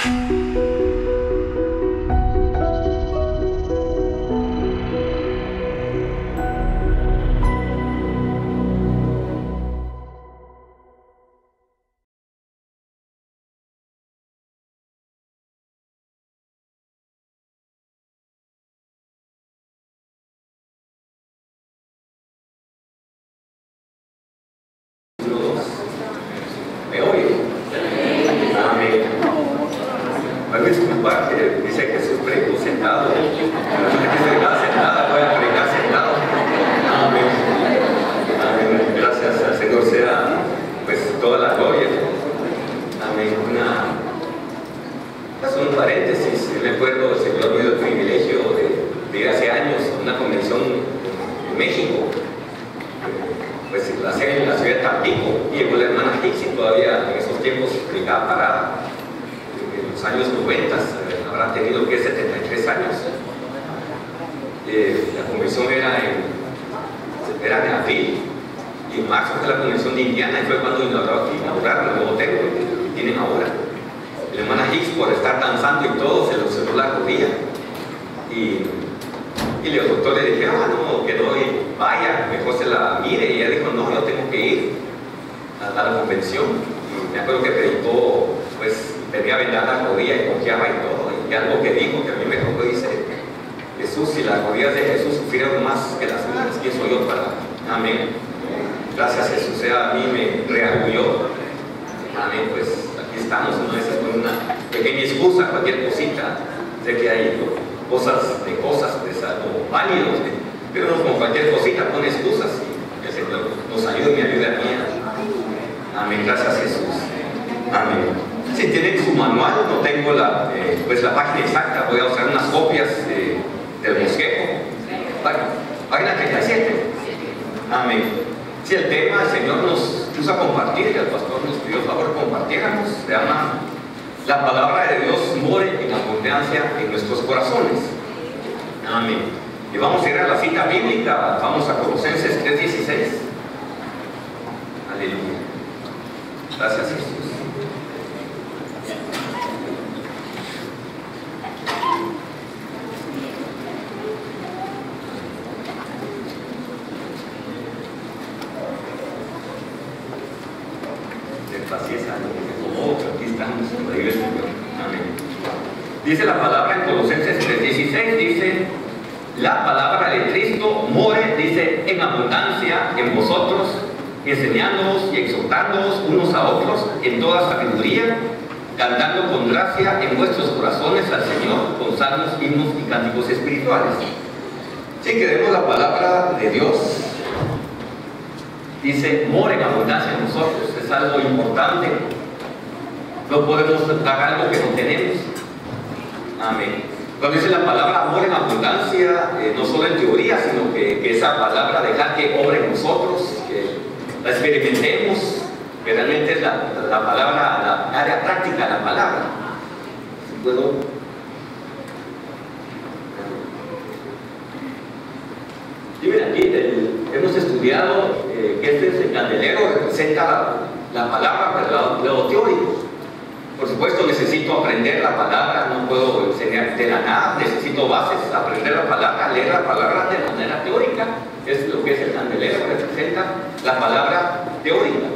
¿Me oye? Amén. Me voy a disculpar que dice que se predico sentado. La gente que se queda sentada, voy a predicar sentado. Amén. Amén. Gracias al Señor sea pues toda la gloria. Amén. Un paréntesis. Yo me acuerdo, el Señor me dio el privilegio de ir hace años a una convención en México. Pues la hacían en la ciudad de Tampico, y llegó la hermana Dixie, todavía en esos tiempos explicaba parada, en los años 90, habrá tenido que 73 años. La convención era en abril, y en marzo fue la convención de Indiana, y fue cuando inauguraron el nuevo templo que tienen ahora. La hermana Hicks, por estar danzando y todo, se lo cerró la rodilla, y el doctor le dijeron, no, que no vaya, mejor se la mire, y ella dijo, no, yo tengo que ir a la convención. Y me acuerdo que predicó, pues tenía vendada la rodilla y confiaba y todo, y algo que dijo que a mí me tocó, dice, Jesús, si las rodillas de Jesús sufrieron más que las mías, ¿quién soy yo para? Amén. Gracias Jesús, a mí me reargulló. Amén, pues aquí estamos, ¿no? Esa es una pequeña excusa, cualquier cosita, sé que hay cosas de algo válido, pero no como cualquier cosita pone excusas, y el Señor nos ayude y me ayude a mí. Amén, gracias Jesús. Amén. Si tienen su manual, no tengo la página exacta, voy a usar unas copias del bosquejo. Página 37. Amén. Si el tema, el Señor nos puso a compartir, y el pastor nos pidió el favor que compartiéramos, se llama la palabra de Dios more en abundancia en nuestros corazones. Amén. Y vamos a ir a la cita bíblica, vamos a Colosenses 3:16. Aleluya. Gracias Jesús. Paciencia, aquí estamos, amén. Dice la palabra en Colosenses 3:16, dice, la palabra de Cristo more, dice, en abundancia en vosotros, enseñándoos y exhortándoos unos a otros en toda sabiduría, cantando con gracia en vuestros corazones al Señor con salmos, himnos y cánticos espirituales. Si queremos la palabra de Dios, dice, more en abundancia en nosotros, es algo importante. No podemos dar algo que no tenemos. Amén. Cuando dice la palabra amor en abundancia, no solo en teoría, sino que esa palabra dejar que obre en nosotros, que la experimentemos, que realmente es la palabra, la área práctica de la palabra. Si puedo. Y miren, aquí hemos estudiado que el candelero representa la palabra, pero lo teórico. Por supuesto, necesito aprender la palabra, no puedo enseñar de la nada, necesito bases, aprender la palabra, leer la palabra de manera teórica, es lo que es el candelero, representa la palabra teórica.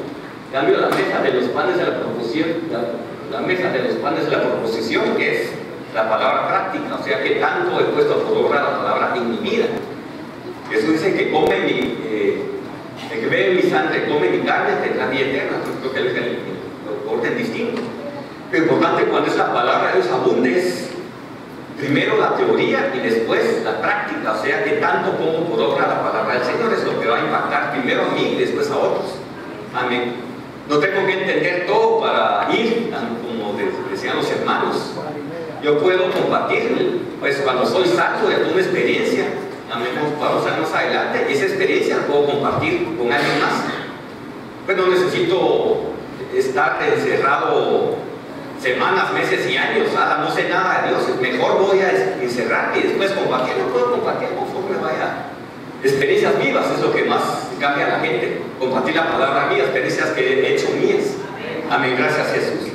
En cambio, la mesa de los panes de la proposición, la mesa de los panes de la proposición es la palabra práctica, o sea que tanto he puesto por obra la palabra en mi vida. Jesús dice que come el que bebe mi sangre, come mi carne, tendrá vida eterna. Creo que es el orden distinto. Lo importante cuando es la palabra de Dios abunde es primero la teoría y después la práctica, o sea que tanto pongo por obra la palabra del Señor es lo que va a impactar primero a mí y después a otros. Amén. No tengo que entender todo para ir, como decían los hermanos. Yo puedo compartir, pues cuando soy salvo de una experiencia. Amén, vamos a ver más adelante, y esa experiencia la puedo compartir con alguien más. Pues no necesito estar encerrado semanas, meses y años, no sé nada de Dios, mejor voy a encerrarme y después compartir, no puedo compartir conforme vaya. Experiencias vivas es lo que más cambia a la gente, compartir la palabra mía, experiencias que he hecho mías. Amén, gracias Jesús.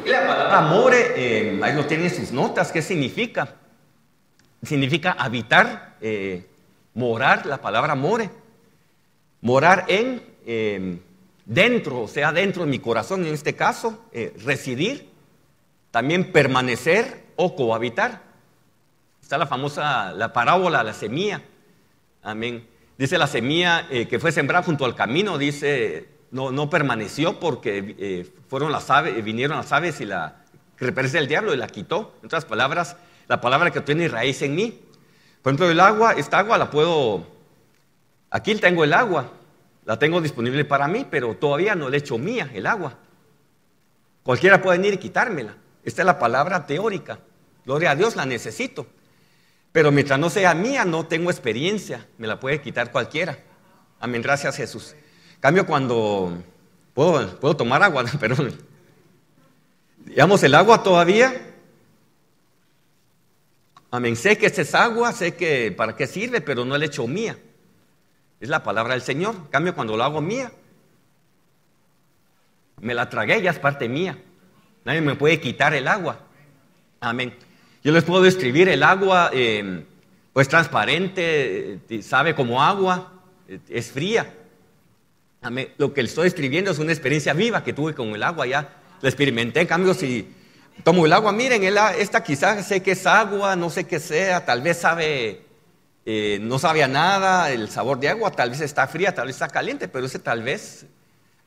Y la palabra amore, ahí lo tienen en sus notas. ¿Qué significa? Significa habitar, morar, la palabra more. Morar en, dentro, o sea, dentro de mi corazón, en este caso, residir. También permanecer o cohabitar. Está la famosa, la parábola de la semilla. Amén. Dice la semilla que fue sembrada junto al camino, dice, no permaneció porque fueron las aves, vinieron las aves y que representa el diablo y la quitó. En otras palabras, la palabra que tiene raíz en mí. Por ejemplo, el agua, esta agua la puedo, aquí tengo el agua, la tengo disponible para mí, pero todavía no la he hecho mía, el agua. Cualquiera puede venir y quitármela. Esta es la palabra teórica. Gloria a Dios, la necesito. Pero mientras no sea mía, no tengo experiencia. Me la puede quitar cualquiera. Amén, gracias Jesús. En cambio, cuando puedo tomar agua, pero digamos el agua todavía. Amén, sé que esta es agua, sé que para qué sirve, pero no la he hecho mía. Es la palabra del Señor. En cambio, cuando lo hago mía, me la tragué, ya es parte mía. Nadie me puede quitar el agua. Amén. Yo les puedo describir el agua, pues transparente, sabe como agua, es fría. Amén. Lo que les estoy describiendo es una experiencia viva que tuve con el agua, ya la experimenté. En cambio, si tomo el agua, miren, esta quizás sé que es agua, no sé qué sea, tal vez sabe, no sabe a nada, el sabor de agua, tal vez está fría, tal vez está caliente, pero ese tal vez,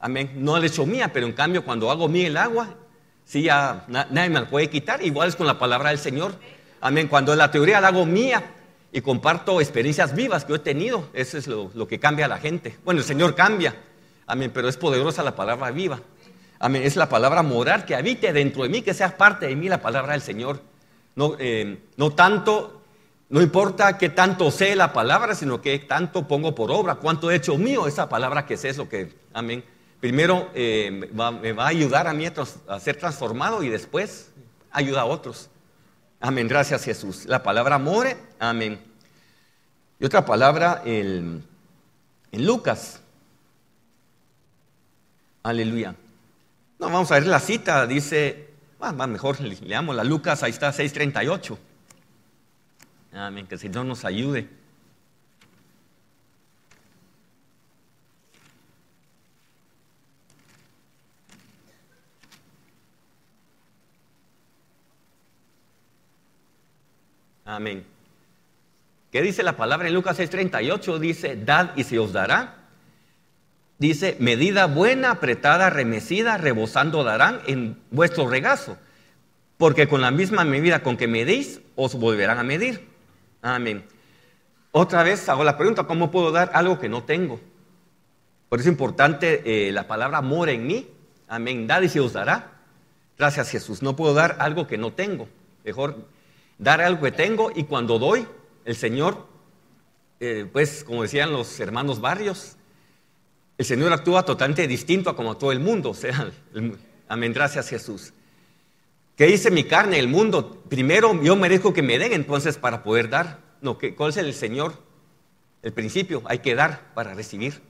amén, no le echo mía, pero en cambio cuando hago mía el agua, sí, ya nadie me la puede quitar. Igual es con la palabra del Señor. Amén. Cuando la teoría la hago mía y comparto experiencias vivas que yo he tenido, eso es lo que cambia a la gente. Bueno, el Señor cambia. Amén. Pero es poderosa la palabra viva. Amén. Es la palabra morar que habite dentro de mí, que sea parte de mí la palabra del Señor. No tanto, no importa qué tanto sé la palabra, sino que tanto pongo por obra, cuánto he hecho mío esa palabra que sé, es lo que, amén. Primero me va a ayudar a mí a ser transformado y después ayuda a otros. Amén, gracias Jesús. La palabra more, amén. Y otra palabra en Lucas. Aleluya. No, vamos a ver la cita, dice, mejor leamos la Lucas, ahí está 6:38. Amén, que el Señor nos ayude. Amén. ¿Qué dice la palabra en Lucas 6:38? Dice, dad y se os dará. Dice, medida buena, apretada, remecida, rebosando darán en vuestro regazo. Porque con la misma medida con que medís, os volverán a medir. Amén. Otra vez hago la pregunta, ¿cómo puedo dar algo que no tengo? Por eso es importante la palabra mora en mí. Amén. Dad y se os dará. Gracias Jesús. No puedo dar algo que no tengo. Mejor dar algo que tengo, y cuando doy, el Señor, pues como decían los hermanos Barrios, el Señor actúa totalmente distinto a como actúa el mundo. O sea, amén, gracias Jesús. ¿Qué dice mi carne, el mundo? Primero yo merezco que me den, entonces para poder dar. No, ¿cuál es el Señor? El principio, hay que dar para recibir.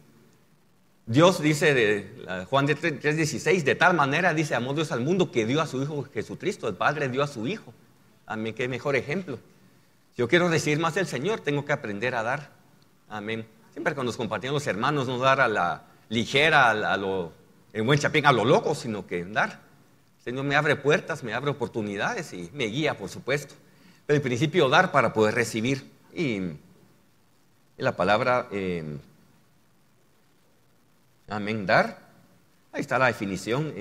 Dios dice, Juan 3:16, de tal manera, dice, amó Dios al mundo que dio a su Hijo Jesucristo. El Padre dio a su Hijo. Amén, qué mejor ejemplo. Si yo quiero recibir más del Señor, tengo que aprender a dar. Amén. Siempre cuando nos compartimos los hermanos, no dar a la ligera, en buen chapín, a lo loco, sino que dar. El Señor me abre puertas, me abre oportunidades y me guía, por supuesto. Pero en principio dar para poder recibir. Y la palabra, amén, dar. Ahí está la definición.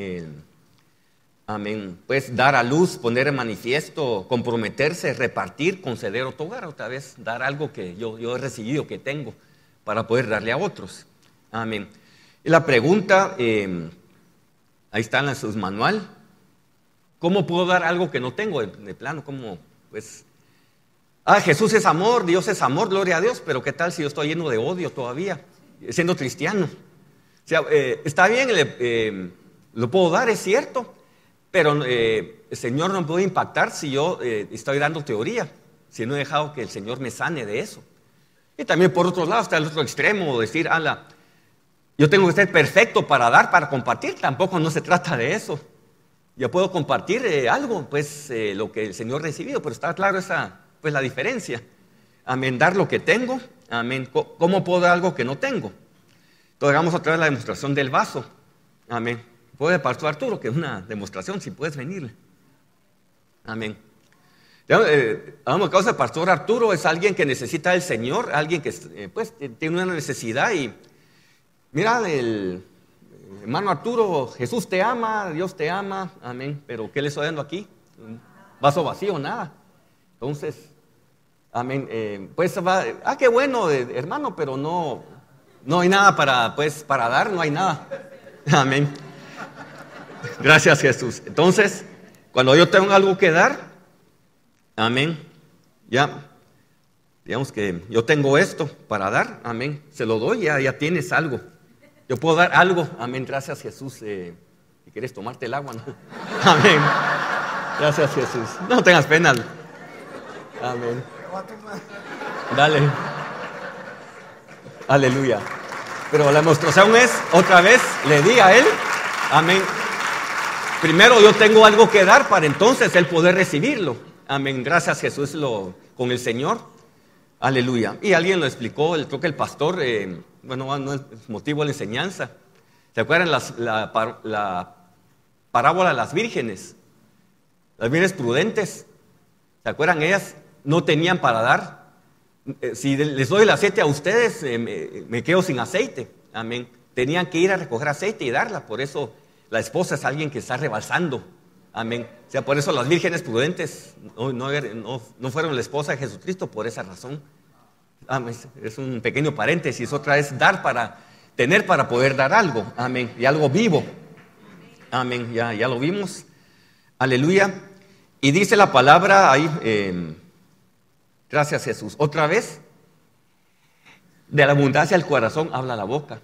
Amén. Pues dar a luz, poner en manifiesto, comprometerse, repartir, conceder, otorgar. Otra vez, dar algo que yo he recibido, que tengo, para poder darle a otros. Amén. Y la pregunta, ahí está en su manual. ¿Cómo puedo dar algo que no tengo? De plano, ¿cómo? Pues, Jesús es amor, Dios es amor, gloria a Dios, pero ¿qué tal si yo estoy lleno de odio todavía, siendo cristiano? O sea, está bien, lo puedo dar, es cierto, pero el Señor no me puede impactar si yo estoy dando teoría, si no he dejado que el Señor me sane de eso. Y también por otro lado está el otro extremo, decir, yo tengo que ser perfecto para dar, para compartir. Tampoco no se trata de eso. yo puedo compartir algo, pues lo que el Señor ha recibido, pero está claro esa, pues la diferencia. Amén, dar lo que tengo, amén. ¿Cómo puedo dar algo que no tengo? Entonces hagamos otra vez la demostración del vaso, amén. Puede Pastor Arturo, que es una demostración, si puedes venir. Amén. Vamos, causa de Pastor Arturo es alguien que necesita del Señor, alguien que pues tiene una necesidad y mira, el hermano Arturo, Jesús te ama, Dios te ama, amén. Pero ¿qué le estoy dando aquí? Un vaso vacío, nada. Entonces, amén. Pues qué bueno, hermano, pero no hay nada para dar, no hay nada. Amén. Gracias, Jesús. Entonces, cuando yo tengo algo que dar, amén, ya, digamos que yo tengo esto para dar, amén, se lo doy, ya tienes algo. Yo puedo dar algo, amén, gracias, Jesús. Si quieres tomarte el agua, ¿no? Amén. Gracias, Jesús. No tengas pena. Amén. Dale. Aleluya. Pero la demostración es, otra vez, le di a él, amén. Primero yo tengo algo que dar para entonces él poder recibirlo. Amén. Gracias, Jesús, con el Señor. Aleluya. Y alguien lo explicó, creo que el pastor, bueno, no es motivo de la enseñanza. ¿Se acuerdan la parábola de las vírgenes? Las vírgenes prudentes. ¿Se acuerdan? Ellas no tenían para dar. Si les doy el aceite a ustedes, me quedo sin aceite. Amén. Tenían que ir a recoger aceite y darla. Por eso la esposa es alguien que está rebalsando. Amén. O sea, por eso las vírgenes prudentes no fueron la esposa de Jesucristo por esa razón. Amén. Es un pequeño paréntesis. Otra es dar para tener para poder dar algo. Amén. Y algo vivo. Amén. Ya lo vimos. Aleluya. Y dice la palabra ahí, gracias, Jesús. Otra vez, de la abundancia del corazón habla la boca.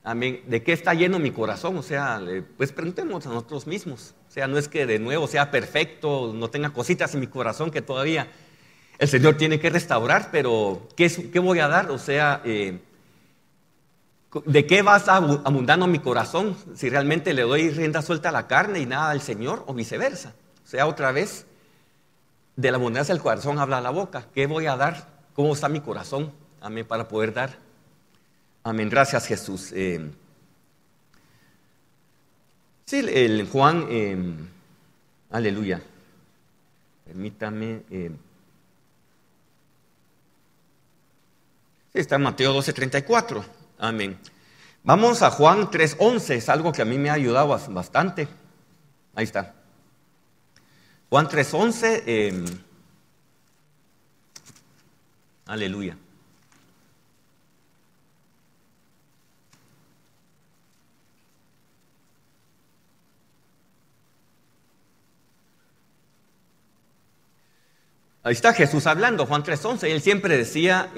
Amén. ¿De qué está lleno mi corazón? O sea, pues preguntemos a nosotros mismos. O sea, no es que de nuevo sea perfecto, no tenga cositas en mi corazón que todavía el Señor tiene que restaurar, pero ¿qué voy a dar? O sea, ¿de qué va a estar abundando mi corazón? Si realmente le doy rienda suelta a la carne y nada al Señor, o viceversa. O sea, otra vez, de la abundancia del corazón habla la boca. ¿Qué voy a dar? ¿Cómo está mi corazón? Amén, para poder dar. Amén, gracias, Jesús. Sí, el Juan, aleluya. Permítame. Sí, está en Mateo 12:34. Amén. Vamos a Juan 3:11, es algo que a mí me ha ayudado bastante. Ahí está. Juan 3:11, aleluya. Ahí está Jesús hablando, Juan 3:11. Él siempre decía,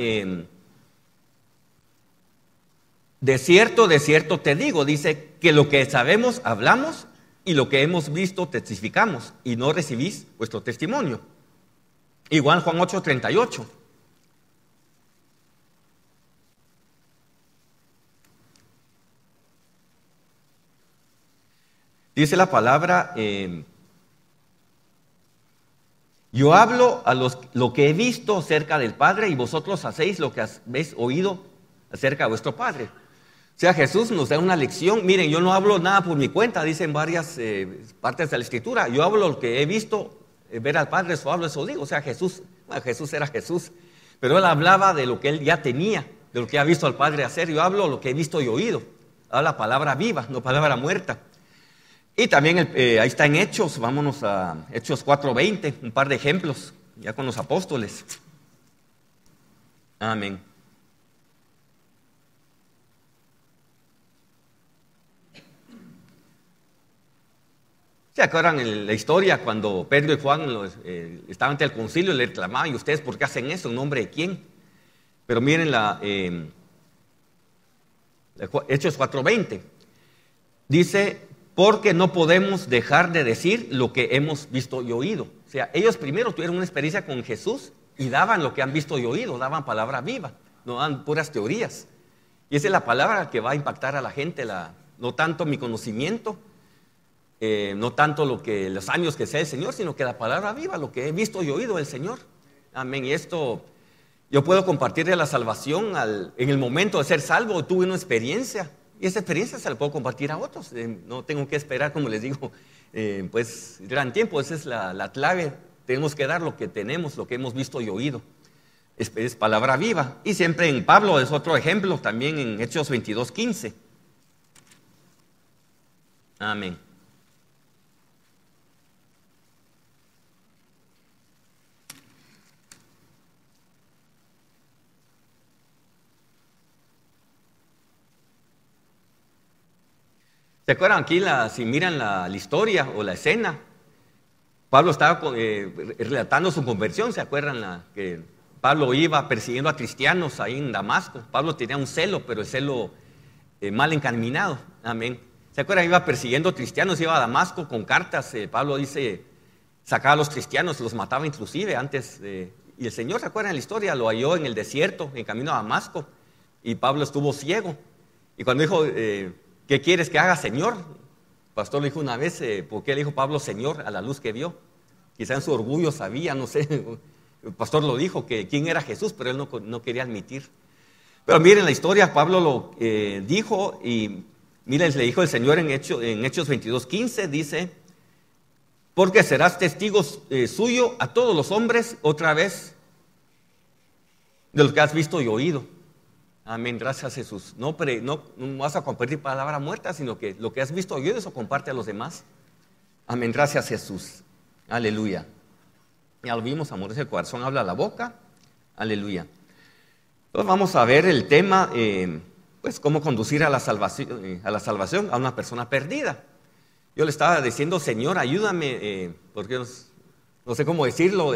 de cierto te digo, dice que lo que sabemos hablamos y lo que hemos visto testificamos y no recibís vuestro testimonio. Igual Juan 8:38. Dice la palabra, yo hablo lo que he visto acerca del Padre y vosotros hacéis lo que habéis oído acerca de vuestro Padre. O sea, Jesús nos da una lección. Miren, yo no hablo nada por mi cuenta, dicen varias partes de la Escritura. Yo hablo lo que he visto, ver al Padre, eso hablo, eso digo. O sea, Jesús era Jesús, pero él hablaba de lo que él ya tenía, de lo que ha visto al Padre hacer. Yo hablo lo que he visto y oído. Habla palabra viva, no palabra muerta. Y también ahí está en Hechos, vámonos a Hechos 4:20, un par de ejemplos, ya con los apóstoles. Amén. ¿Se acuerdan la historia cuando Pedro y Juan estaban ante el concilio y le reclamaban, ¿y ustedes por qué hacen eso? ¿En nombre de quién? Pero miren Hechos 4:20. Dice, porque no podemos dejar de decir lo que hemos visto y oído. O sea, ellos primero tuvieron una experiencia con Jesús y daban lo que han visto y oído, daban palabra viva, no daban puras teorías. Y esa es la palabra que va a impactar a la gente, no tanto mi conocimiento, no tanto los años que sea el Señor, sino que la palabra viva, lo que he visto y oído del Señor. Amén. Y esto yo puedo compartir de la salvación en el momento de ser salvo. Tuve una experiencia y esa experiencia se la puedo compartir a otros. No tengo que esperar, como les digo, pues gran tiempo. Esa es la clave. Tenemos que dar lo que tenemos, lo que hemos visto y oído. Es palabra viva. Y siempre en Pablo es otro ejemplo, también en Hechos 22:15. Amén. ¿Se acuerdan aquí, si miran la historia o la escena? Pablo estaba relatando su conversión. ¿Se acuerdan que Pablo iba persiguiendo a cristianos ahí en Damasco? Pablo tenía un celo, pero el celo mal encaminado. Amén. ¿Se acuerdan? Iba persiguiendo cristianos, iba a Damasco con cartas. Pablo dice, sacaba a los cristianos, los mataba inclusive antes. Y el Señor, ¿se acuerdan la historia? Lo halló en el desierto, en camino a Damasco. Y Pablo estuvo ciego. Y cuando dijo, ¿qué quieres que haga, Señor? El pastor le dijo una vez, ¿por qué le dijo Pablo Señor a la luz que vio? Quizá en su orgullo sabía, no sé. El pastor lo dijo, que quién era Jesús, pero él no quería admitir. Pero miren la historia, Pablo lo dijo y miren, le dijo el Señor en Hechos 22:15, dice, porque serás testigo suyo a todos los hombres otra vez de lo que has visto y oído. Amén, gracias Jesús. No vas a compartir palabra muerta, sino que lo que has visto y oído, eso comparte a los demás. Amén, gracias Jesús. Aleluya. Ya lo vimos, amores, el corazón habla la boca. Aleluya. Entonces vamos a ver el tema, pues cómo conducir a la salvación a una persona perdida. Yo le estaba diciendo, Señor, ayúdame, porque no sé cómo decirlo.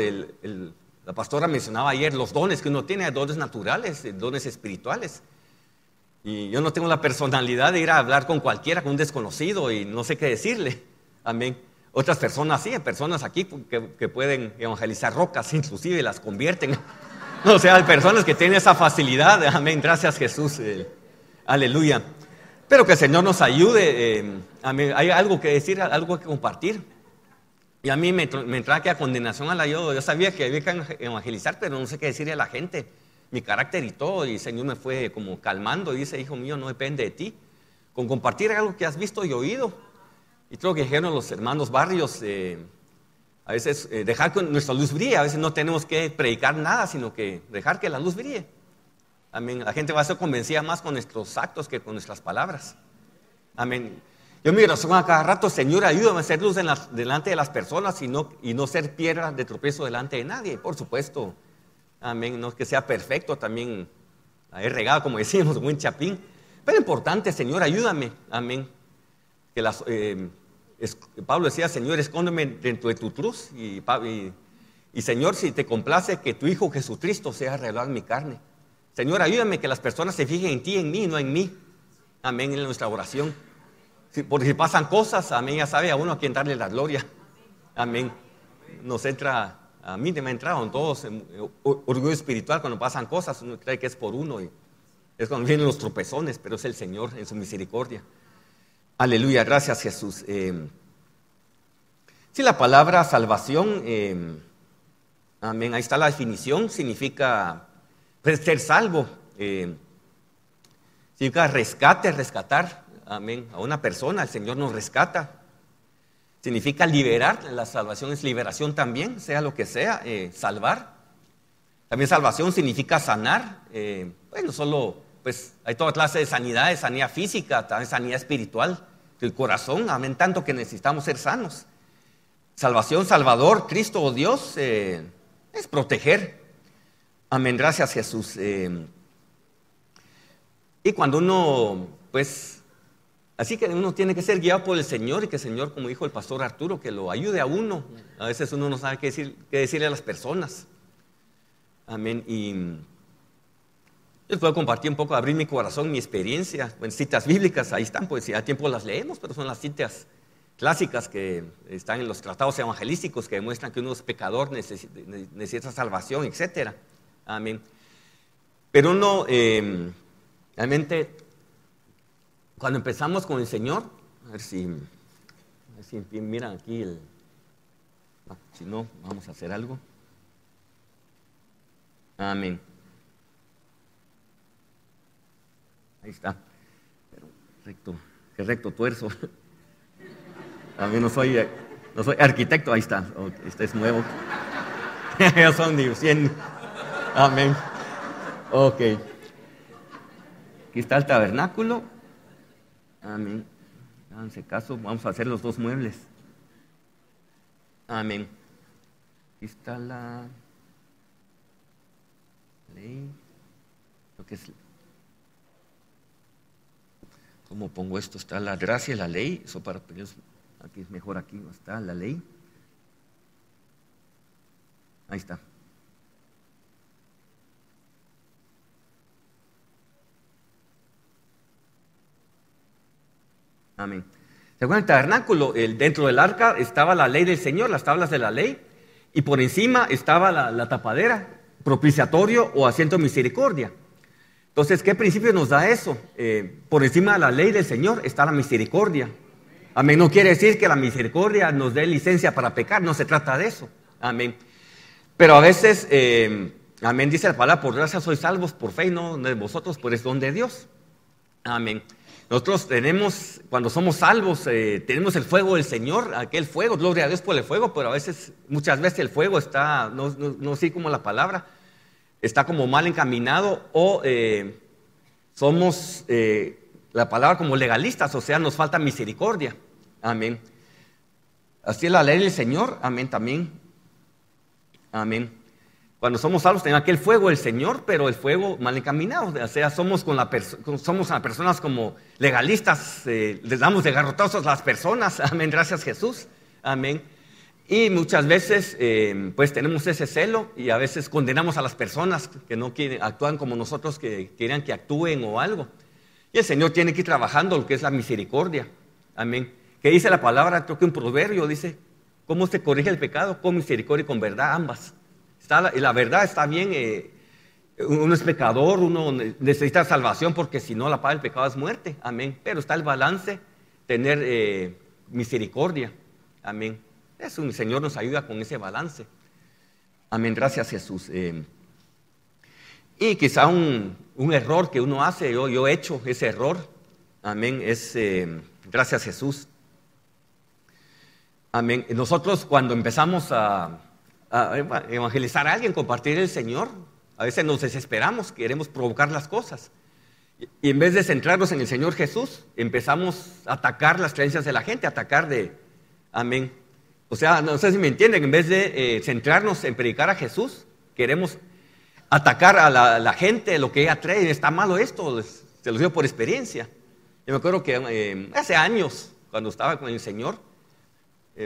La pastora mencionaba ayer los dones que uno tiene, dones naturales, dones espirituales. Y yo no tengo la personalidad de ir a hablar con cualquiera, con un desconocido, y no sé qué decirle. Amén. Otras personas sí, hay personas aquí que pueden evangelizar rocas, inclusive las convierten. O sea, hay personas que tienen esa facilidad. Amén, gracias Jesús. Aleluya. Pero que el Señor nos ayude. Amén. Hay algo que decir, algo que compartir. Y a mí me entraba aquella condenación a yo sabía que había que evangelizar, pero no sé qué decirle a la gente. Mi carácter y todo, y el Señor me fue como calmando y dice, hijo mío, no depende de ti. Con compartir algo que has visto y oído. Y creo que dijeron los hermanos Barrios, a veces dejar que nuestra luz brille. A veces no tenemos que predicar nada, sino que dejar que la luz brille. Amén. La gente va a ser convencida más con nuestros actos que con nuestras palabras. Amén. Yo mi oración a cada rato, Señor, ayúdame a ser luz delante de las personas y no ser piedra de tropiezo delante de nadie. Por supuesto, amén, no es que sea perfecto, también he regado, como decíamos, buen chapín. Pero importante, Señor, ayúdame, amén. Que Pablo decía, Señor, escóndeme dentro de tu cruz. Y Señor, si te complace que tu Hijo Jesucristo sea revelado en mi carne. Señor, ayúdame que las personas se fijen en ti, en mí, no en mí. Amén, en nuestra oración. Porque si pasan cosas, amén, ya sabe a uno a quién darle la gloria. Amén. Nos entra, a mí me ha entrado en todos orgullo espiritual cuando pasan cosas. Uno cree que es por uno. Y es cuando vienen los tropezones, pero es el Señor en su misericordia. Aleluya, gracias Jesús. Sí, la palabra salvación, amén, ahí está la definición, significa ser salvo, significa rescatar. Amén. A una persona, el Señor nos rescata. Significa liberar, la salvación es liberación también, sea lo que sea, salvar. También salvación significa sanar. Bueno, solo, pues hay toda clase de sanidades, sanidad física, también sanidad espiritual, del corazón, amén, tanto que necesitamos ser sanos. Salvación, Salvador, Cristo o Dios, es proteger. Amén, gracias Jesús. Y cuando uno, pues, así que uno tiene que ser guiado por el Señor y que el Señor, como dijo el pastor Arturo, que lo ayude a uno. A veces uno no sabe qué decirle a las personas. Amén. Y yo les puedo compartir un poco, abrir mi corazón, mi experiencia. En citas bíblicas, ahí están, pues si a tiempo las leemos, pero son las citas clásicas que están en los tratados evangelísticos que demuestran que uno es pecador, necesita salvación, etc. Amén. Pero uno, realmente, cuando empezamos con el Señor, a ver si Si miran aquí si no, vamos a hacer algo. Amén. Ahí está. Pero recto, qué recto tuerzo. A mí no soy arquitecto, ahí está. Este es nuevo. Ya son 100. Amén. Ok. Aquí está el tabernáculo. Amén. Háganse caso, vamos a hacer los dos muebles. Amén. Aquí está la ley. Lo que es. ¿Cómo pongo esto? Está la gracia y la ley. Eso para aquí es mejor, aquí no está la ley. Ahí está. Amén. ¿Se acuerdan del tabernáculo? Dentro del arca estaba la ley del Señor, las tablas de la ley, y por encima estaba la tapadera, propiciatorio o asiento de misericordia. Entonces, ¿qué principio nos da eso? Por encima de la ley del Señor está la misericordia. Amén. No quiere decir que la misericordia nos dé licencia para pecar, no se trata de eso. Amén. Pero a veces, amén, dice la palabra, por gracia sois salvos, por fe, no de vosotros, por es don de Dios. Amén. Nosotros tenemos, cuando somos salvos, tenemos el fuego del Señor, aquel fuego, gloria a Dios por el fuego, pero a veces, muchas veces el fuego está, no sé cómo la palabra, está como mal encaminado o somos, la palabra como legalistas, o sea, nos falta misericordia. Amén. Así es la ley del Señor, amén también. Amén. Cuando somos salvos tenemos aquel fuego del Señor, pero el fuego mal encaminado. O sea, somos somos a personas como legalistas, les damos de garrotazos a las personas. Amén, gracias Jesús. Amén. Y muchas veces pues tenemos ese celo y a veces condenamos a las personas que no actúan como nosotros que quieran que actúen o algo. Y el Señor tiene que ir trabajando lo que es la misericordia. Amén. ¿Qué dice la palabra? Creo que un proverbio dice, ¿cómo se corrige el pecado? Con misericordia y con verdad, ambas. La verdad está bien, uno es pecador, uno necesita salvación porque si no la paga el pecado es muerte, amén. Pero está el balance, tener misericordia, amén. Eso el Señor nos ayuda con ese balance, amén, gracias Jesús. Y quizá un error que uno hace, yo he hecho ese error, amén, es gracias Jesús, amén. Nosotros cuando empezamos a evangelizar a alguien, compartir el Señor, a veces nos desesperamos, queremos provocar las cosas y en vez de centrarnos en el Señor Jesús, empezamos a atacar las creencias de la gente, amén, o sea, no sé si me entienden, en vez de centrarnos en predicar a Jesús, queremos atacar a la gente, lo que ella trae, está malo esto, se lo digo por experiencia. Yo me acuerdo que hace años, cuando estaba con el Señor,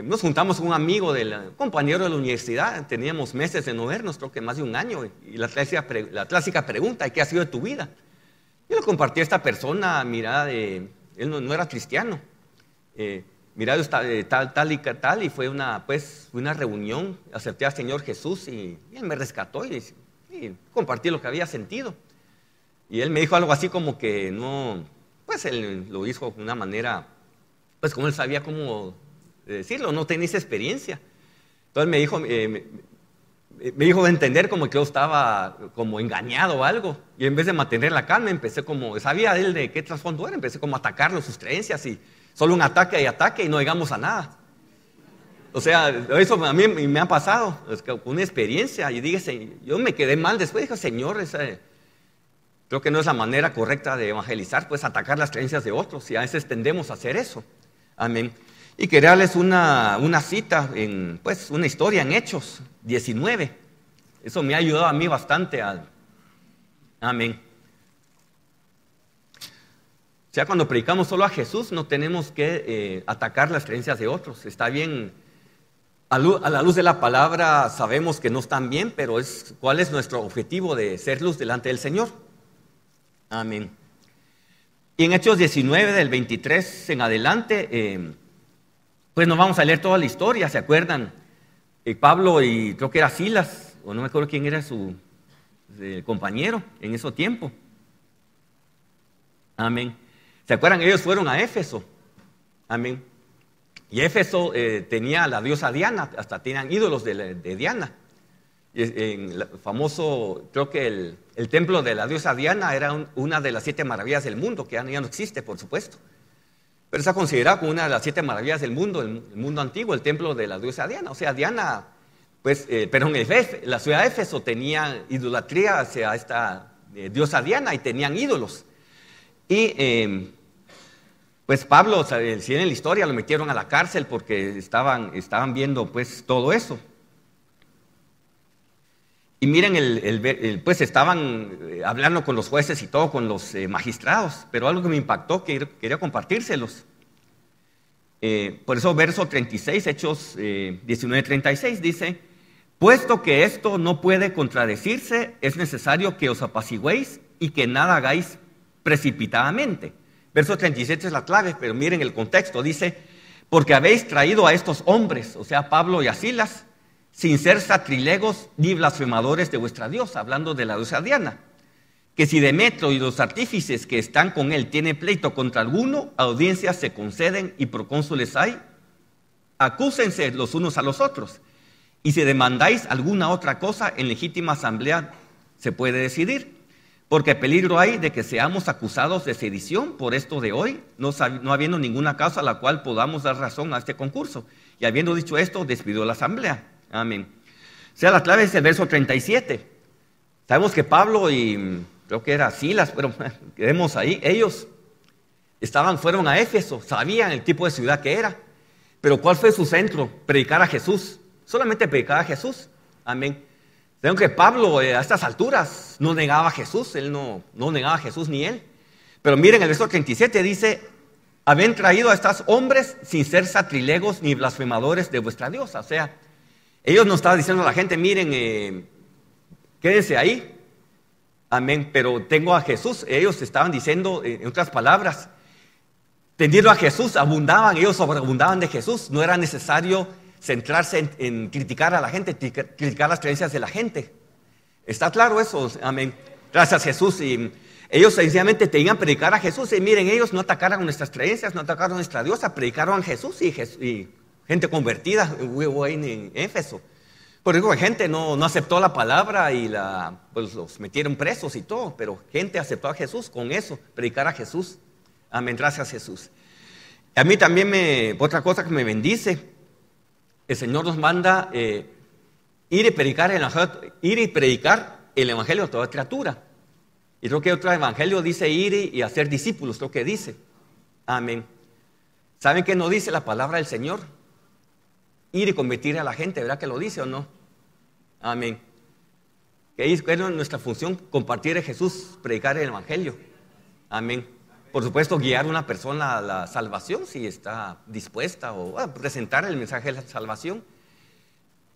nos juntamos con un amigo, compañero de la universidad, teníamos meses de no vernos, creo que más de un año, y la clásica pregunta, ¿qué ha sido de tu vida? Yo le compartí a esta persona, mira, él no era cristiano, mira, tal y tal, y fue una reunión, acepté al Señor Jesús y él me rescató y compartí lo que había sentido. Y él me dijo algo así como que no, pues él lo hizo de una manera, pues como él sabía cómo decirlo, no tenía esa experiencia. Entonces me dijo de entender como que yo estaba como engañado o algo, y en vez de mantener la calma, empecé como, sabía él de qué trasfondo era, empecé como a atacarlo, sus creencias, y solo un ataque y no llegamos a nada. O sea, eso a mí me ha pasado, es que una experiencia, y dije, yo me quedé mal después, dije, Señor, creo que no es la manera correcta de evangelizar, pues atacar las creencias de otros, y a veces tendemos a hacer eso. Amén. Y quería darles una cita, pues una historia en Hechos 19. Eso me ha ayudado a mí bastante. Amén. O sea, cuando predicamos solo a Jesús, no tenemos que atacar las creencias de otros. Está bien, a la luz de la palabra sabemos que no están bien, pero ¿cuál es nuestro objetivo de ser luz delante del Señor? Amén. Y en Hechos 19, del 23 en adelante, pues no vamos a leer toda la historia, ¿se acuerdan? Pablo y creo que era Silas, o no me acuerdo quién era su compañero en ese tiempo. Amén. ¿Se acuerdan? Ellos fueron a Éfeso. Amén. Y Éfeso tenía la diosa Diana, hasta tenían ídolos de Diana. En el famoso, creo que el templo de la diosa Diana era una de las 7 maravillas del mundo, que ya no existe, por supuesto. Pero está considerado como una de las 7 maravillas del mundo, el mundo antiguo, el templo de la diosa Diana. O sea, Diana, pues, pero en la ciudad de Éfeso tenía idolatría hacia esta diosa Diana y tenían ídolos. Y pues Pablo, si en la historia lo metieron a la cárcel porque estaban viendo pues todo eso. Y miren, pues estaban hablando con los jueces y todo, con los magistrados, pero algo que me impactó, que quería compartírselos. Por eso verso 36, Hechos 19:36 dice: puesto que esto no puede contradecirse, es necesario que os apaciguéis y que nada hagáis precipitadamente. Verso 37 es la clave, pero miren el contexto, dice: porque habéis traído a estos hombres, o sea, Pablo y a Silas, sin ser satrilegos ni blasfemadores de vuestra diosa, hablando de la diosa Diana, que si Demetrio y los artífices que están con él tienen pleito contra alguno, audiencias se conceden y procónsules hay, acúsense los unos a los otros, y si demandáis alguna otra cosa, en legítima asamblea se puede decidir, porque peligro hay de que seamos acusados de sedición por esto de hoy, no habiendo ninguna causa a la cual podamos dar razón a este concurso. Y habiendo dicho esto, despidió la asamblea. Amén. O sea, la clave es el verso 37. Sabemos que Pablo y creo que era Silas, pero quedemos ahí, ellos fueron a Éfeso, sabían el tipo de ciudad que era, pero ¿cuál fue su centro? Predicar a Jesús, solamente predicar a Jesús. Amén. Sabemos que Pablo a estas alturas no negaba a Jesús, él no negaba a Jesús ni él. Pero miren, el verso 37 dice: habían traído a estos hombres sin ser satrilegos ni blasfemadores de vuestra diosa. O sea, ellos no estaban diciendo a la gente: miren, quédense ahí. Amén, pero tengo a Jesús. Ellos estaban diciendo, en otras palabras, teniendo a Jesús, ellos sobreabundaban de Jesús. No era necesario centrarse en criticar a la gente, criticar las creencias de la gente. ¿Está claro eso? Amén. Gracias, Jesús. Y ellos sencillamente tenían que predicar a Jesús. Y miren, ellos no atacaron nuestras creencias, no atacaron a nuestra diosa, predicaron a Jesús y gente convertida hubo en Éfeso. Por eso gente no aceptó la palabra y pues los metieron presos y todo, pero gente aceptó a Jesús con eso, predicar a Jesús. Amén, gracias Jesús. A mí también otra cosa que me bendice, el Señor nos manda ir y predicar el evangelio a toda criatura. Y creo que otro evangelio dice ir y hacer discípulos, creo que dice. Amén. ¿Saben qué no dice la palabra del Señor? Ir y convertir a la gente, ¿verdad que lo dice o no? Amén. Que es nuestra función, compartir a Jesús, predicar el evangelio. Amén. Por supuesto, guiar a una persona a la salvación si está dispuesta o presentar el mensaje de la salvación.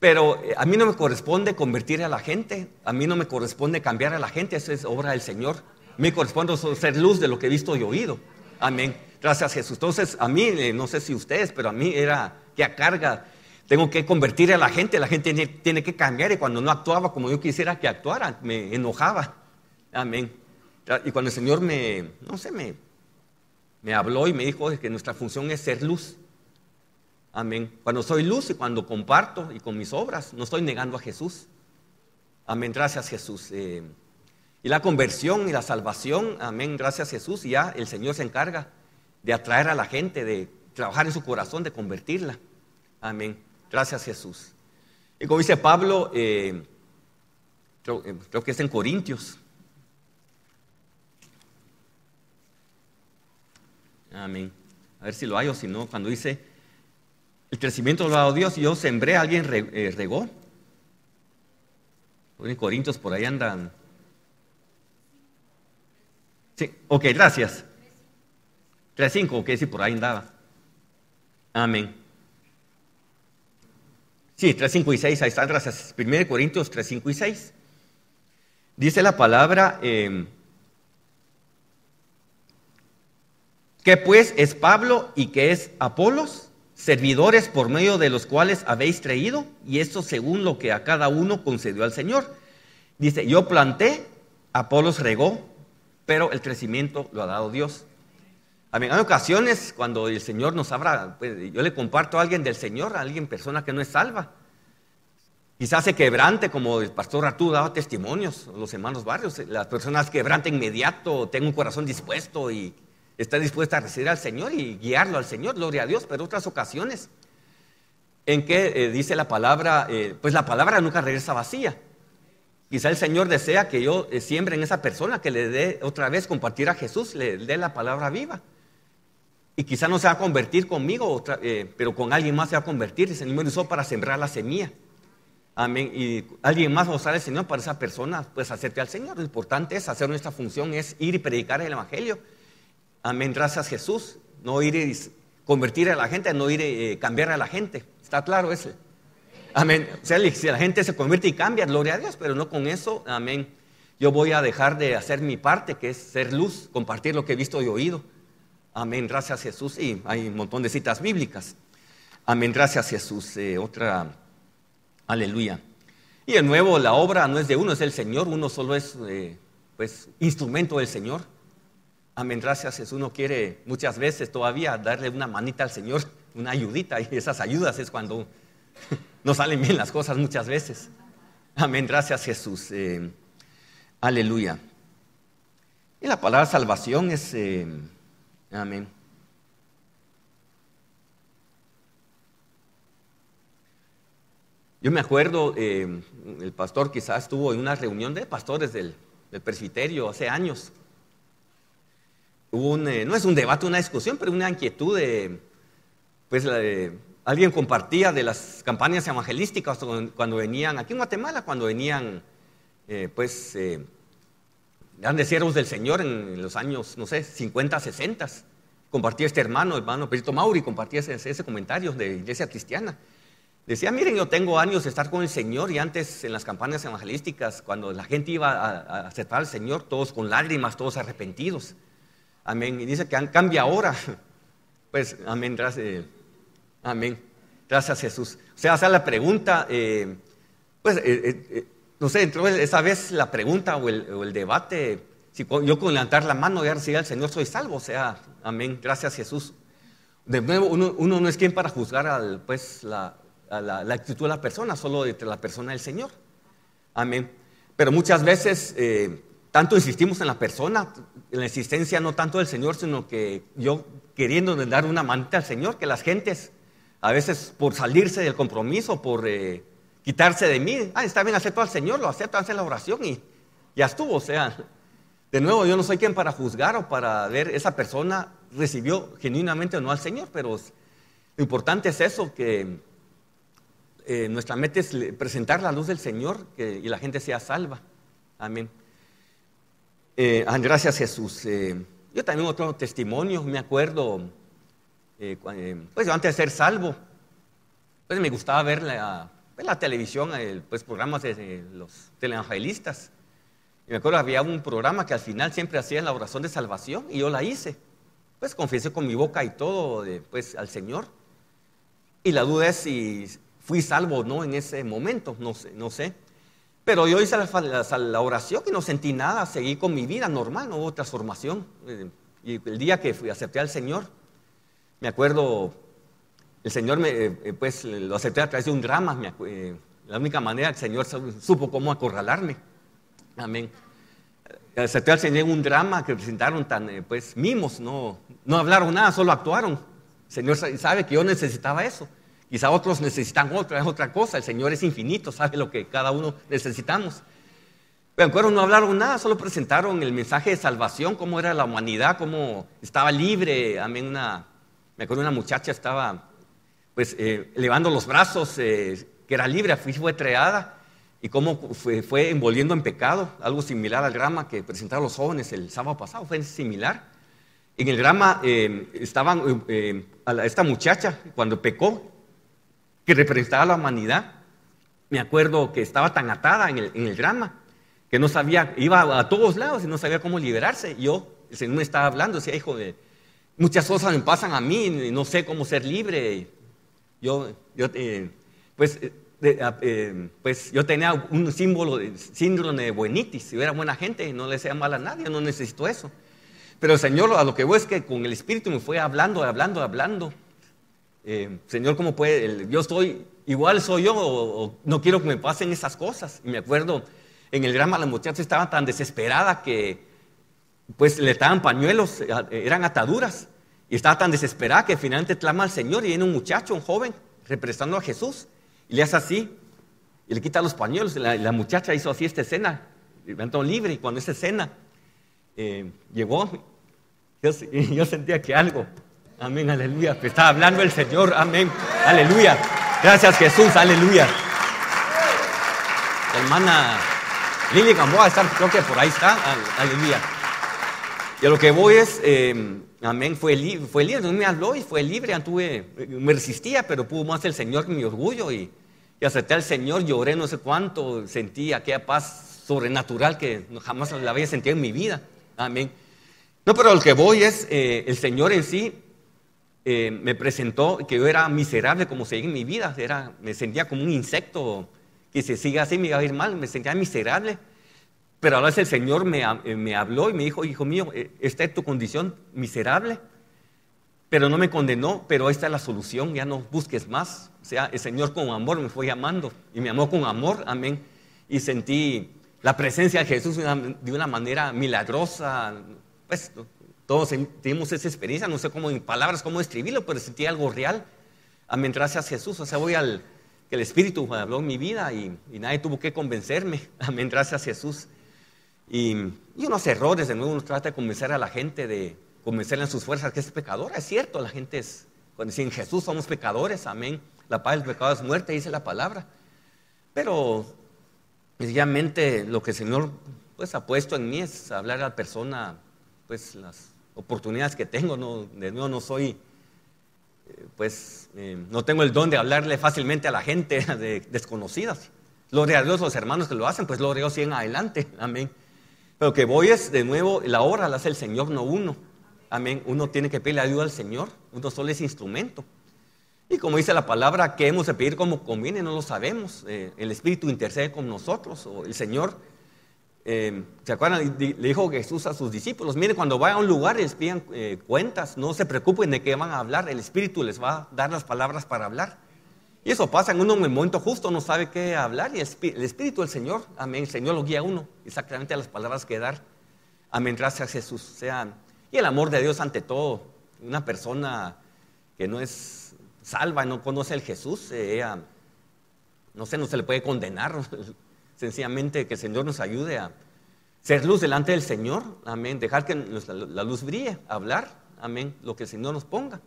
Pero a mí no me corresponde convertir a la gente, a mí no me corresponde cambiar a la gente, eso es obra del Señor. A mí me corresponde ser luz de lo que he visto y oído. Amén. Gracias Jesús. Entonces, a mí, no sé si ustedes, pero a mí era que a carga. Tengo que convertir a la gente tiene que cambiar, y cuando no actuaba como yo quisiera que actuara, me enojaba. Amén. Y cuando el Señor me habló y me dijo que nuestra función es ser luz. Amén. Cuando soy luz y cuando comparto y con mis obras, no estoy negando a Jesús. Amén, gracias Jesús. Y la conversión y la salvación, amén, gracias Jesús. Y ya el Señor se encarga de atraer a la gente, de trabajar en su corazón, de convertirla. Amén, gracias Jesús. Y como dice Pablo, creo que es en Corintios. Amén. A ver si lo hay o si no, cuando dice: el crecimiento lo ha dado Dios, yo sembré, alguien regó. En Corintios por ahí andan. Sí, ok, gracias. 3:5, ok, sí, por ahí andaba. Amén. Sí, 3:5 y 6, ahí están, gracias. 1 Corintios 3:5 y 6. Dice la palabra, ¿qué pues es Pablo y qué es Apolos? Servidores por medio de los cuales habéis creído, y esto según lo que a cada uno concedió al Señor. Dice: yo planté, Apolos regó, pero el crecimiento lo ha dado Dios. Amén. Hay ocasiones cuando el Señor nos abra, pues, yo le comparto a alguien del Señor, a alguien, persona que no es salva. Quizás se quebrante, como el pastor Arturo daba testimonios, los hermanos Barrios, las personas quebranten inmediato, tengan un corazón dispuesto y está dispuesta a recibir al Señor y guiarlo al Señor, gloria a Dios. Pero otras ocasiones en que dice la palabra, pues la palabra nunca regresa vacía. Quizá el Señor desea que yo siembre en esa persona, que le dé otra vez compartir a Jesús, le dé la palabra viva. Y quizá no se va a convertir conmigo, pero con alguien más se va a convertir. El Señor me usó para sembrar la semilla. Amén. Y alguien más va a usar el Señor para esa persona, pues acerque al Señor. Lo importante es hacer nuestra función, es ir y predicar el Evangelio. Amén. Gracias Jesús. No ir y convertir a la gente, no ir y cambiar a la gente. ¿Está claro eso? Amén. O sea, si la gente se convierte y cambia, gloria a Dios, pero no con eso. Amén. Yo voy a dejar de hacer mi parte, que es ser luz, compartir lo que he visto y oído. Amén. Gracias Jesús. Y hay un montón de citas bíblicas. Amén. Gracias Jesús. Otra. Aleluya. Y de nuevo, la obra no es de uno, es del Señor. Uno solo es pues instrumento del Señor. Amén, gracias Jesús. Uno quiere muchas veces todavía darle una manita al Señor, una ayudita, y esas ayudas es cuando no salen bien las cosas muchas veces. Amén, gracias Jesús. Aleluya. Y la palabra salvación es, amén. Yo me acuerdo, el pastor quizás estuvo en una reunión de pastores del presbiterio hace años. Hubo no es un debate, una discusión, pero una inquietud alguien compartía de las campañas evangelísticas cuando venían, aquí en Guatemala, cuando venían, grandes siervos del Señor en los años, no sé, 50, 60. Compartía este hermano Perito Mauri, compartía ese comentario de Iglesia Cristiana. Decía, miren, yo tengo años de estar con el Señor y antes en las campañas evangelísticas, cuando la gente iba a aceptar al Señor, todos con lágrimas, todos arrepentidos. Amén. Y dice que cambia ahora. Pues, amén, gracias. Amén. Gracias Jesús. O sea, hacer la pregunta, no sé, entró esa vez la pregunta o el debate, si yo con levantar la mano y recibir al Señor soy salvo. O sea, amén, gracias Jesús. De nuevo, uno no es quien para juzgar la actitud de la persona, solo entre la persona y el Señor. Amén. Pero muchas veces tanto insistimos en la persona, en la existencia no tanto del Señor, sino que yo queriendo dar una manita al Señor, que las gentes a veces por salirse del compromiso, por quitarse de mí, está bien, acepto al Señor, lo acepto, hace la oración y ya estuvo. O sea, de nuevo, yo no soy quien para juzgar o para ver esa persona recibió genuinamente o no al Señor, pero lo importante es eso, que nuestra meta es presentar la luz del Señor y la gente sea salva. Amén. Gracias Jesús. Yo también otro testimonio, me acuerdo, pues yo antes de ser salvo, pues me gustaba ver la televisión, pues programas de los televangelistas. Y me acuerdo había un programa que al final siempre hacía la oración de salvación y yo la hice. Pues confesé con mi boca y todo, pues al Señor. Y la duda es si fui salvo o no en ese momento, no sé. Pero yo hice la oración y no sentí nada, seguí con mi vida normal, no hubo transformación. Y el día que acepté al Señor, me acuerdo, el Señor pues lo acepté a través de un drama. La única manera que el Señor supo cómo acorralarme. Amén. Acepté al Señor en un drama que presentaron pues mimos, no hablaron nada, solo actuaron. El Señor sabe que yo necesitaba eso. Quizá otros necesitan otra cosa. El Señor es infinito, sabe lo que cada uno necesitamos. Pero en acuerdo, no hablaron nada, solo presentaron el mensaje de salvación, cómo era la humanidad, cómo estaba libre. Amén. Me acuerdo una muchacha estaba pues elevando los brazos, que era libre, fue treada, y cómo fue envolviendo en pecado, algo similar al drama que presentaron los jóvenes el sábado pasado, fue similar. En el drama estaban esta muchacha, cuando pecó, que representaba a la humanidad, me acuerdo que estaba tan atada en el drama, que no sabía, iba a todos lados y no sabía cómo liberarse. El Señor me estaba hablando, decía, hijo, muchas cosas me pasan a mí, y no sé cómo ser libre. Pues yo tenía un síndrome de buenitis, si yo era buena gente, no le hacía mal a nadie, no necesito eso. Pero el Señor, a lo que voy es que con el Espíritu me fue hablando. Señor, ¿cómo puede? Yo estoy, igual soy yo, o no quiero que me pasen esas cosas. Y me acuerdo, en el drama la muchacha estaba tan desesperada que pues le estaban pañuelos, eran ataduras. Y estaba tan desesperada que finalmente clama al Señor y viene un muchacho, un joven, representando a Jesús. Y le hace así, y le quita los pañuelos. La muchacha hizo así esta escena, levantó libre, y cuando esa escena llegó, yo sentía que algo, amén, aleluya, que estaba hablando el Señor, amén, aleluya, gracias Jesús, aleluya. La hermana Lili Gamboa creo que por ahí está, aleluya. Y a lo que voy es, amén, fue libre, no me habló y fue libre, me resistía, pero pudo más el Señor que mi orgullo y acepté al Señor, lloré no sé cuánto, sentí aquella paz sobrenatural que jamás la había sentido en mi vida, amén. No, pero a lo que voy es, el Señor en sí me presentó que yo era miserable como seguía en mi vida, me sentía como un insecto, que si sigue así me iba a ir mal, me sentía miserable. Pero a veces el Señor me habló y me dijo, hijo mío, esta es tu condición miserable, pero no me condenó, pero esta es la solución, ya no busques más. O sea, el Señor con amor me fue llamando y me amó con amor, amén. Y sentí la presencia de Jesús de una manera milagrosa. Pues todos tenemos esa experiencia, no sé cómo en palabras cómo describirlo, pero sentí algo real. Amén, gracias a Jesús. O sea, que el Espíritu habló en mi vida y nadie tuvo que convencerme. Amén, gracias a Jesús. Y unos errores, de nuevo uno trata de convencer a la gente, de convencerla en sus fuerzas que es pecadora. Es cierto, la gente cuando dicen en Jesús somos pecadores, amén. La paga del pecado es muerte, dice la palabra. Pero sencillamente lo que el Señor pues ha puesto en mí es hablar a la persona, pues las oportunidades que tengo. De nuevo no soy, no tengo el don de hablarle fácilmente a la gente de desconocidas. Gloria a Dios, los hermanos que lo hacen, pues gloria a Dios, siguen adelante, amén. Pero que voy es, de nuevo, la obra la hace el Señor, no uno. Amén. Uno tiene que pedirle ayuda al Señor. Uno solo es instrumento. Y como dice la palabra, ¿qué hemos de pedir como conviene? No lo sabemos. El Espíritu intercede con nosotros. O el Señor, ¿se acuerdan? Le dijo Jesús a sus discípulos, miren, cuando vayan a un lugar y les pidan cuentas, no se preocupen de qué van a hablar. El Espíritu les va a dar las palabras para hablar. Y eso pasa en uno en el momento justo, no sabe qué hablar. Y el Espíritu del Señor, amén, el Señor lo guía a uno exactamente a las palabras que dar. Amén, gracias a Jesús. Y el amor de Dios ante todo. Una persona que no es salva, no conoce al Jesús, no se le puede condenar. Sencillamente que el Señor nos ayude a ser luz delante del Señor. Amén, dejar que la luz brille, hablar, amén, lo que el Señor nos ponga.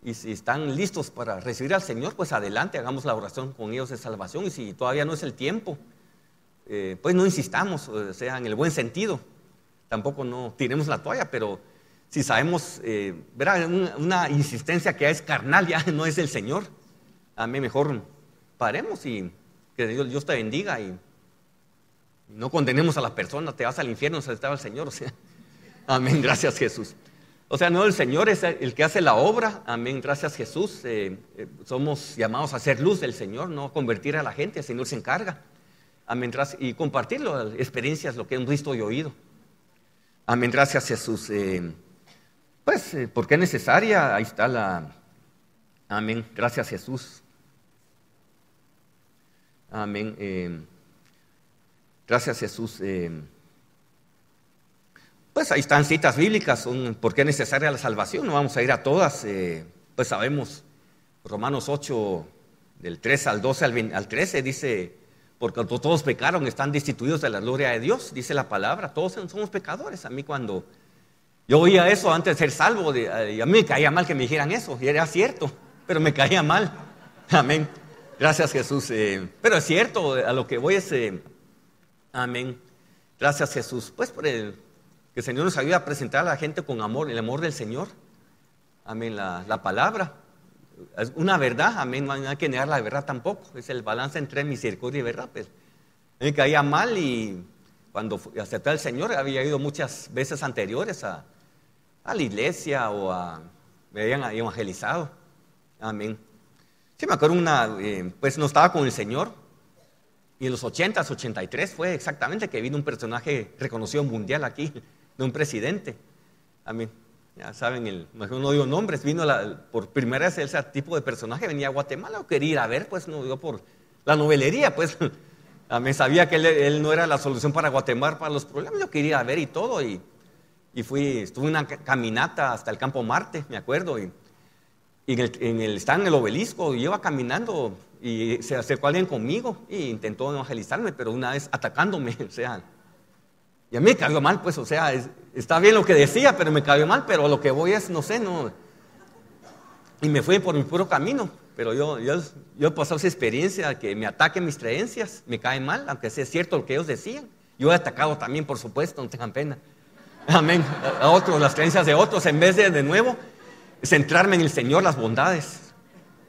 Y si están listos para recibir al Señor, pues adelante, hagamos la oración con ellos de salvación. Y si todavía no es el tiempo, pues no insistamos, o sea, en el buen sentido. Tampoco no tiremos la toalla, pero si sabemos, verá, una insistencia que es carnal, ya no es el Señor. A mí mejor paremos y que Dios te bendiga y no condenemos a la persona, te vas al infierno, se estaba el Señor, o sea, amén, gracias Jesús. O sea, no, el Señor es el que hace la obra, amén, gracias Jesús. Somos llamados a hacer luz del Señor, no a convertir a la gente, el Señor se encarga. Amén, y compartirlo, experiencias, lo que hemos visto y oído. Amén, gracias Jesús. Porque es necesaria, ahí está amén, gracias Jesús. Amén, gracias Jesús. Pues ahí están citas bíblicas, por qué es necesaria la salvación, no vamos a ir a todas, pues sabemos, Romanos 8, del 3 al 12 al 13, dice, porque todos pecaron, están destituidos de la gloria de Dios, dice la palabra, todos somos pecadores. A mí cuando yo oía eso antes de ser salvo, y a mí me caía mal que me dijeran eso, y era cierto, pero me caía mal, amén, gracias Jesús, pero es cierto, a lo que voy es, amén, gracias Jesús, pues que el Señor nos ayude a presentar a la gente con amor, el amor del Señor. Amén, la palabra. Es una verdad, amén, no hay que negar la verdad tampoco. Es el balance entre misericordia y verdad. Pues. A mí me caía mal y cuando acepté al Señor había ido muchas veces anteriores a la iglesia me habían evangelizado. Amén. Sí, me acuerdo pues no estaba con el Señor. Y en los 80s, 83 fue exactamente que vino un personaje reconocido mundial aquí, de un presidente. Amén. Ya saben, mejor no digo nombres, vino por primera vez ese tipo de personaje, venía a Guatemala, o quería ir a ver, pues no digo por la novelería, pues. Amén, sabía que él no era la solución para Guatemala, para los problemas, yo quería ir a ver y todo, y estuve en una caminata hasta el Campo Marte, me acuerdo, y estaba en el obelisco, y iba caminando, y se acercó alguien conmigo, e intentó evangelizarme, pero una vez atacándome, o sea, y a mí me cayó mal, pues, o sea, está bien lo que decía, pero me cayó mal, pero lo que voy es, no sé, no. Y me fui por mi puro camino, pero yo he pasado esa experiencia, que me ataquen mis creencias, me cae mal, aunque sea cierto lo que ellos decían. Yo he atacado también, por supuesto, no tengan pena. Amén. A otros, las creencias de otros, en vez de nuevo, centrarme en el Señor, las bondades.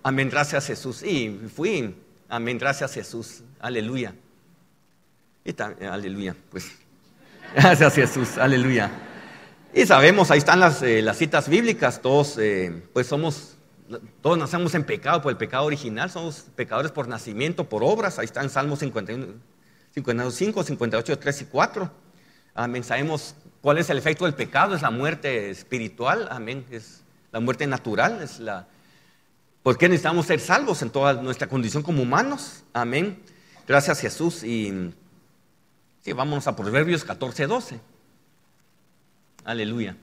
Amén, gracias Jesús. Y fui, amén, gracias Jesús. Aleluya. Aleluya, pues. Gracias Jesús, aleluya. Y sabemos, ahí están las citas bíblicas, todos nacemos en pecado por el pecado original, somos pecadores por nacimiento, por obras, ahí están Salmos 51, 55, 58, 3 y 4. Amén, sabemos cuál es el efecto del pecado, es la muerte espiritual, amén, es la muerte natural, ¿por qué necesitamos ser salvos en toda nuestra condición como humanos? Amén, gracias Jesús. Y sí, vámonos a Proverbios 14, 12. Aleluya.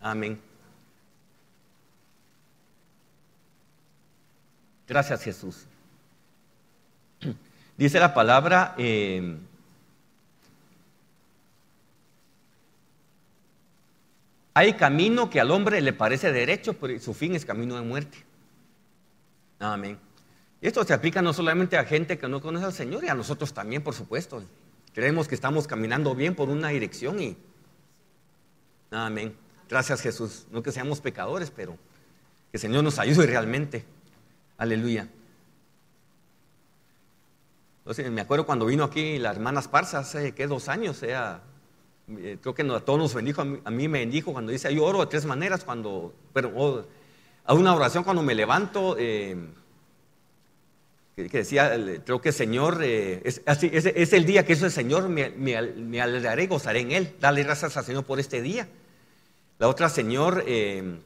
Amén. Gracias Jesús. Dice la palabra, hay camino que al hombre le parece derecho, pero su fin es camino de muerte. Amén. Y esto se aplica no solamente a gente que no conoce al Señor, y a nosotros también, por supuesto. Creemos que estamos caminando bien por una dirección y... Amén. Gracias Jesús. No que seamos pecadores, pero que el Señor nos ayude realmente. Aleluya. Entonces, me acuerdo cuando vino aquí la hermana Esparza, hace 2 años, creo que a todos nos bendijo, a mí me bendijo cuando dice, yo oro de 3 maneras, a una oración cuando me levanto, que decía, creo que el Señor, es el día que hizo el Señor, me alegraré y gozaré en Él, darle gracias al Señor por este día. La otra, Señor, creo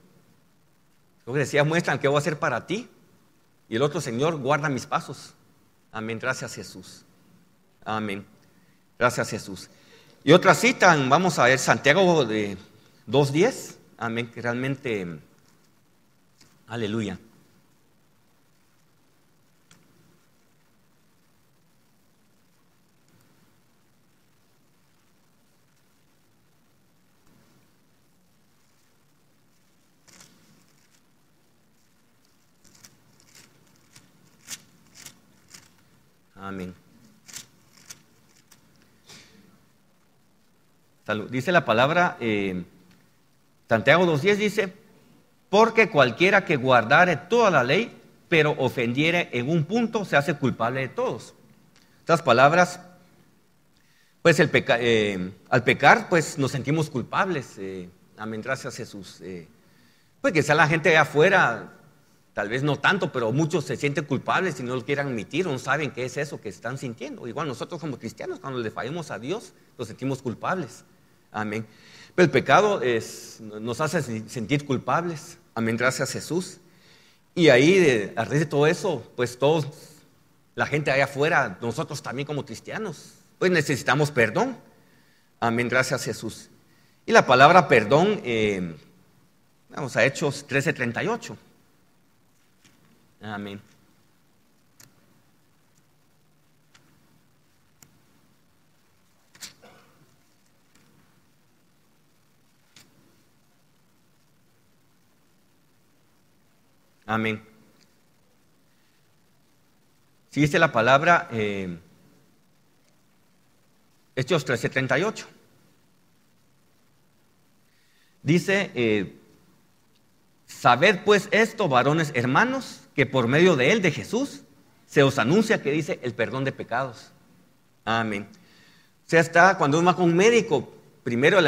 que decía, muéstrame qué voy a hacer para ti, y el otro, Señor, guarda mis pasos. Amén, gracias Jesús. Amén, gracias Jesús. Y otra cita, vamos a ver Santiago 2:10, amén, que realmente, aleluya. Amén. Dice la palabra, Santiago 2:10 dice, porque cualquiera que guardare toda la ley, pero ofendiere en un punto, se hace culpable de todos. Estas palabras, pues al pecar, pues nos sentimos culpables. Amén, gracias Jesús. Pues que sea la gente de afuera, tal vez no tanto, pero muchos se sienten culpables y no lo quieren admitir, no saben qué es eso que están sintiendo. Igual nosotros como cristianos, cuando le fallamos a Dios, nos sentimos culpables. Amén. Pero el pecado nos hace sentir culpables. Amén, gracias Jesús. Y ahí, a raíz de todo eso, pues todos, la gente allá afuera, nosotros también como cristianos, pues necesitamos perdón. Amén, gracias Jesús. Y la palabra perdón, vamos a Hechos 13:38. Amén. Amén. Si dice la palabra, Hechos 13:38. Dice, sabed pues esto, varones hermanos, que por medio de él, de Jesús, se os anuncia que dice el perdón de pecados. Amén. O sea, cuando uno va con un médico, primero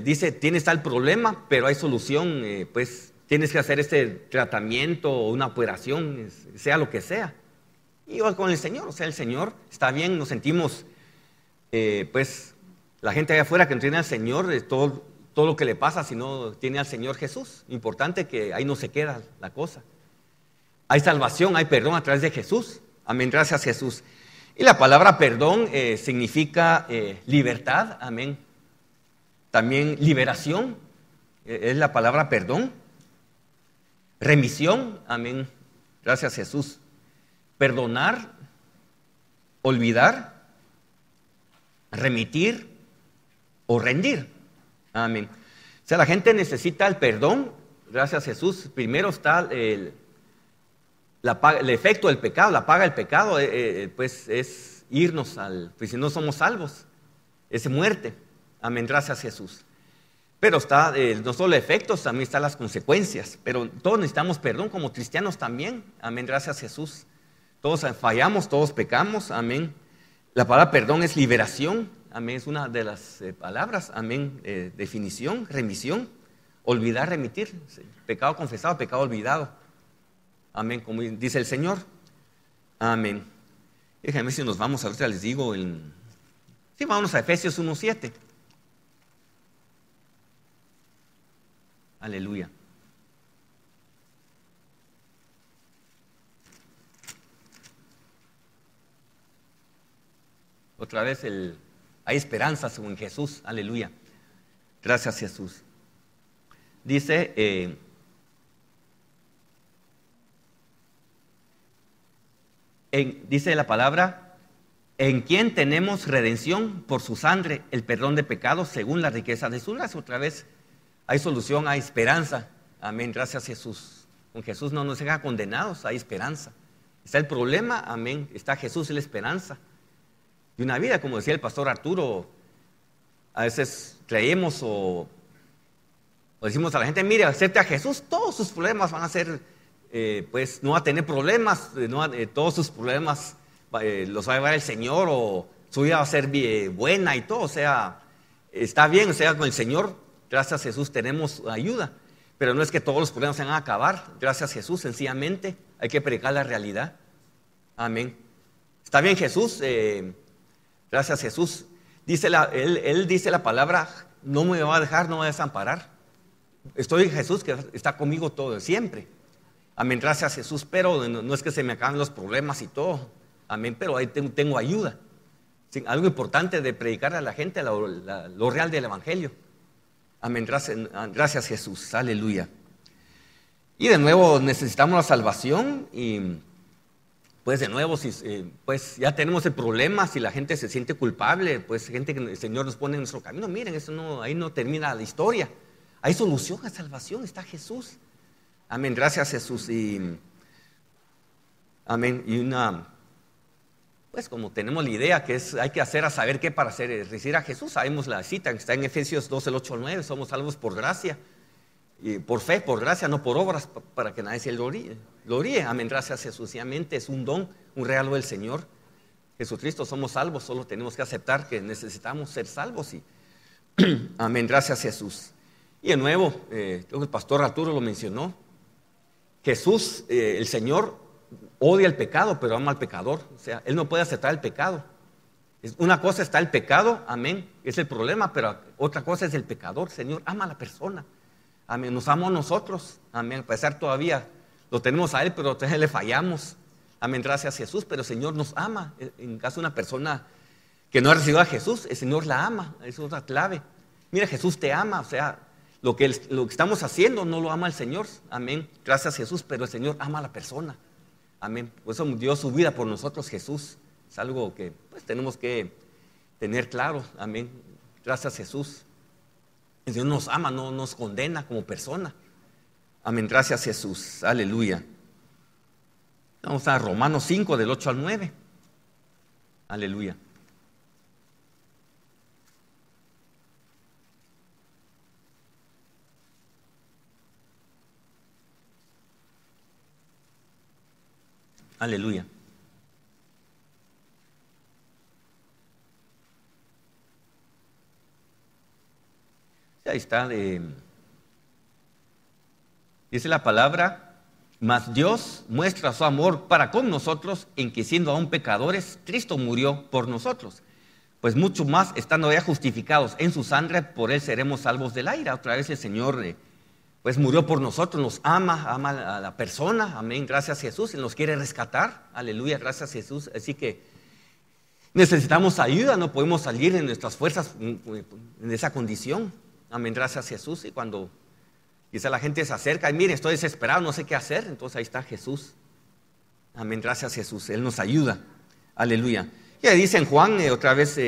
dice, tienes tal problema, pero hay solución, pues tienes que hacer este tratamiento o una operación, sea lo que sea. Igual con el Señor, o sea, el Señor está bien, nos sentimos, pues, la gente allá afuera que no tiene al Señor, todo lo que le pasa si no tiene al Señor Jesús. Importante que ahí no se queda la cosa. Hay salvación, hay perdón a través de Jesús. Amén, gracias Jesús. Y la palabra perdón significa libertad, amén. También liberación, es la palabra perdón. Remisión, amén, gracias Jesús. Perdonar, olvidar, remitir o rendir, amén. O sea, la gente necesita el perdón, gracias Jesús. Primero está el efecto del pecado, la paga del pecado, pues es irnos pues si no somos salvos, es muerte, amén, gracias Jesús. Pero está no solo efectos, también están las consecuencias, pero todos necesitamos perdón como cristianos también, amén, gracias Jesús. Todos fallamos, todos pecamos, amén. La palabra perdón es liberación, amén, es una de las palabras, amén, definición, remisión, olvidar, remitir, pecado confesado, pecado olvidado. Amén, como dice el Señor. Amén. Déjenme si nos vamos, ahorita les digo. Sí, vámonos a Efesios 1:7. Aleluya. Otra vez hay esperanza según Jesús. Aleluya. Gracias Jesús. Dice... dice la palabra, en quien tenemos redención por su sangre, el perdón de pecados según la riqueza de su gracia. Otra vez hay solución, hay esperanza. Amén, gracias Jesús. Con Jesús no nos deja condenados, hay esperanza. Está el problema, amén, está Jesús y la esperanza. Y una vida, como decía el pastor Arturo, a veces creemos o decimos a la gente, mire, acepte a Jesús, todos sus problemas van a ser... pues no va a tener problemas, todos sus problemas los va a llevar el Señor, o su vida va a ser buena y todo, o sea, está bien, o sea, con el Señor, gracias a Jesús tenemos ayuda, pero no es que todos los problemas se van a acabar, gracias a Jesús, sencillamente hay que predicar la realidad, amén. Está bien Jesús, gracias a Jesús, él dice la palabra, no me va a dejar, no me va a desamparar, estoy Jesús que está conmigo todo, siempre. Amén, gracias Jesús, pero no es que se me acaben los problemas y todo, amén, pero ahí tengo ayuda. Sí, algo importante de predicar a la gente lo real del Evangelio. Amén, gracias Jesús, aleluya. Y de nuevo necesitamos la salvación y pues de nuevo, pues ya tenemos el problema, si la gente se siente culpable, pues gente que el Señor nos pone en nuestro camino, miren, ahí no termina la historia, hay solución a salvación, está Jesús. Amén, gracias Jesús. Amén. Y pues como tenemos la idea que hay que hacer a saber qué para recibir a Jesús, sabemos la cita que está en Efesios 2, el 8 al 9, somos salvos por gracia, y por fe, por gracia, no por obras, para que nadie se gloríe. Amén, gracias Jesús. Sencillamente es un don, un regalo del Señor. Jesucristo, somos salvos, solo tenemos que aceptar que necesitamos ser salvos. Amén, gracias Jesús. Y de nuevo, creo que el pastor Arturo lo mencionó. Jesús, el Señor, odia el pecado, pero ama al pecador. O sea, Él no puede aceptar el pecado. Una cosa está el pecado, amén, es el problema, pero otra cosa es el pecador. Señor ama a la persona, amén, nos ama a nosotros, amén, a pesar todavía lo tenemos a Él, pero todavía le fallamos, amén, gracias a Jesús, pero el Señor nos ama. En caso de una persona que no ha recibido a Jesús, el Señor la ama, es otra clave. Mira, Jesús te ama, o sea, lo que estamos haciendo no lo ama el Señor, amén, gracias a Jesús, pero el Señor ama a la persona, amén, por eso dio su vida por nosotros Jesús, es algo que pues tenemos que tener claro, amén, gracias a Jesús, el Señor nos ama, no nos condena como persona, amén, gracias a Jesús, aleluya. Vamos a Romanos 5 del 8 al 9, aleluya. Aleluya. Ahí está. Ahí Dice la palabra: mas Dios muestra su amor para con nosotros en que, siendo aún pecadores, Cristo murió por nosotros. Pues mucho más, estando ya justificados en su sangre, por él seremos salvos del ira. Otra vez el Señor pues murió por nosotros, nos ama a la persona, amén, gracias a Jesús, Él nos quiere rescatar, aleluya, gracias a Jesús. Así que necesitamos ayuda, no podemos salir en nuestras fuerzas en esa condición, amén, gracias a Jesús. Y cuando quizá la gente se acerca y mire, estoy desesperado, no sé qué hacer, entonces ahí está Jesús, amén, gracias a Jesús, Él nos ayuda, aleluya. Y ahí dice en Juan, otra vez,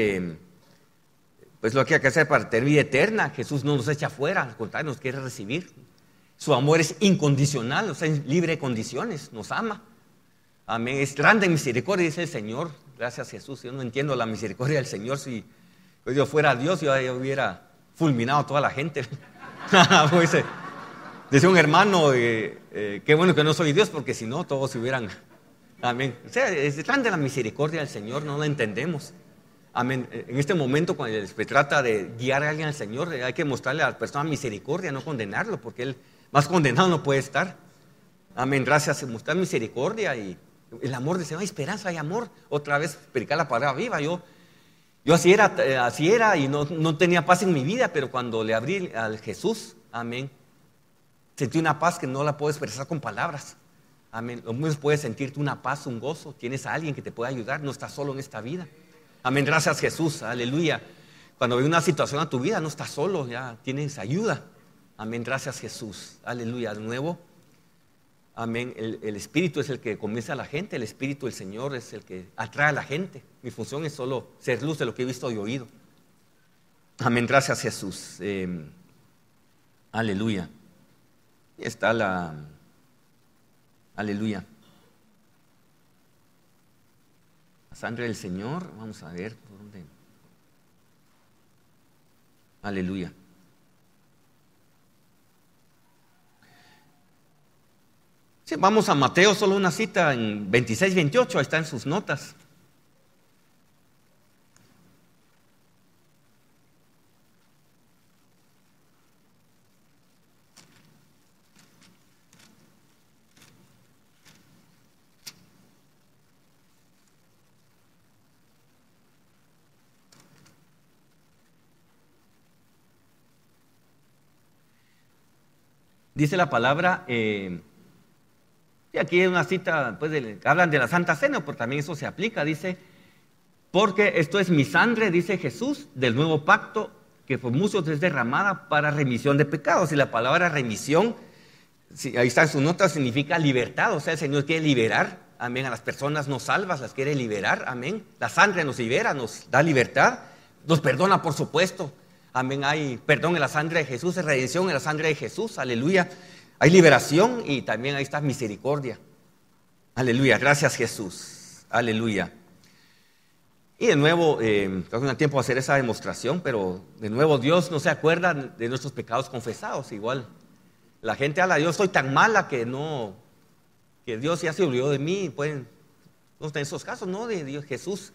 pues lo que hay que hacer para tener vida eterna. Jesús no nos echa fuera, al contrario, nos quiere recibir. Su amor es incondicional, o sea, es libre de condiciones, nos ama. Amén, es grande en misericordia, dice el Señor. Gracias a Jesús. Yo no entiendo la misericordia del Señor. Si pues yo fuera Dios, yo hubiera fulminado a toda la gente. Pues, decía un hermano, qué bueno que no soy Dios, porque si no, todos se hubieran... Amén. O sea, es grande la misericordia del Señor, no la entendemos. Amén. En este momento, cuando se trata de guiar a alguien al Señor, hay que mostrarle a la persona misericordia, no condenarlo, porque él más condenado no puede estar. Amén. Gracias, mostrar misericordia y el amor de Señor. Hay esperanza, hay amor. Otra vez, predicar la palabra viva. Yo así era y no tenía paz en mi vida, pero cuando le abrí al Jesús, amén, sentí una paz que no la puedo expresar con palabras. Amén. Lo mismo puedes sentirte una paz, un gozo. Tienes a alguien que te puede ayudar, no estás solo en esta vida. Amén, gracias Jesús, aleluya. Cuando hay una situación a tu vida, no estás solo, ya tienes ayuda. Amén, gracias Jesús, aleluya. De nuevo, amén, el Espíritu es el que convence a la gente, el Espíritu del Señor es el que atrae a la gente. Mi función es solo ser luz de lo que he visto y oído. Amén, gracias Jesús, aleluya. Y está aleluya. La sangre del Señor, vamos a ver por dónde. Aleluya. Sí, vamos a Mateo, solo una cita en 26-28, ahí está en sus notas. Dice la palabra, y aquí hay una cita, pues, hablan de la Santa Cena, pero también eso se aplica, dice, porque esto es mi sangre, dice Jesús, del nuevo pacto, que por muchos es derramada para remisión de pecados. Y la palabra remisión, ahí está en su nota, significa libertad, o sea, el Señor quiere liberar, amén, a las personas no salvas, las quiere liberar, amén. La sangre nos libera, nos da libertad, nos perdona, por supuesto. Amén, hay perdón en la sangre de Jesús, hay redención en la sangre de Jesús, aleluya. Hay liberación y también ahí está misericordia. Aleluya, gracias Jesús, aleluya. Y de nuevo, creo que no hay tiempo de hacer esa demostración, pero de nuevo Dios no se acuerda de nuestros pecados confesados. Igual, la gente habla, yo soy tan mala que Dios ya se olvidó de mí. Pueden no tener esos casos, ¿no? De Dios, Jesús.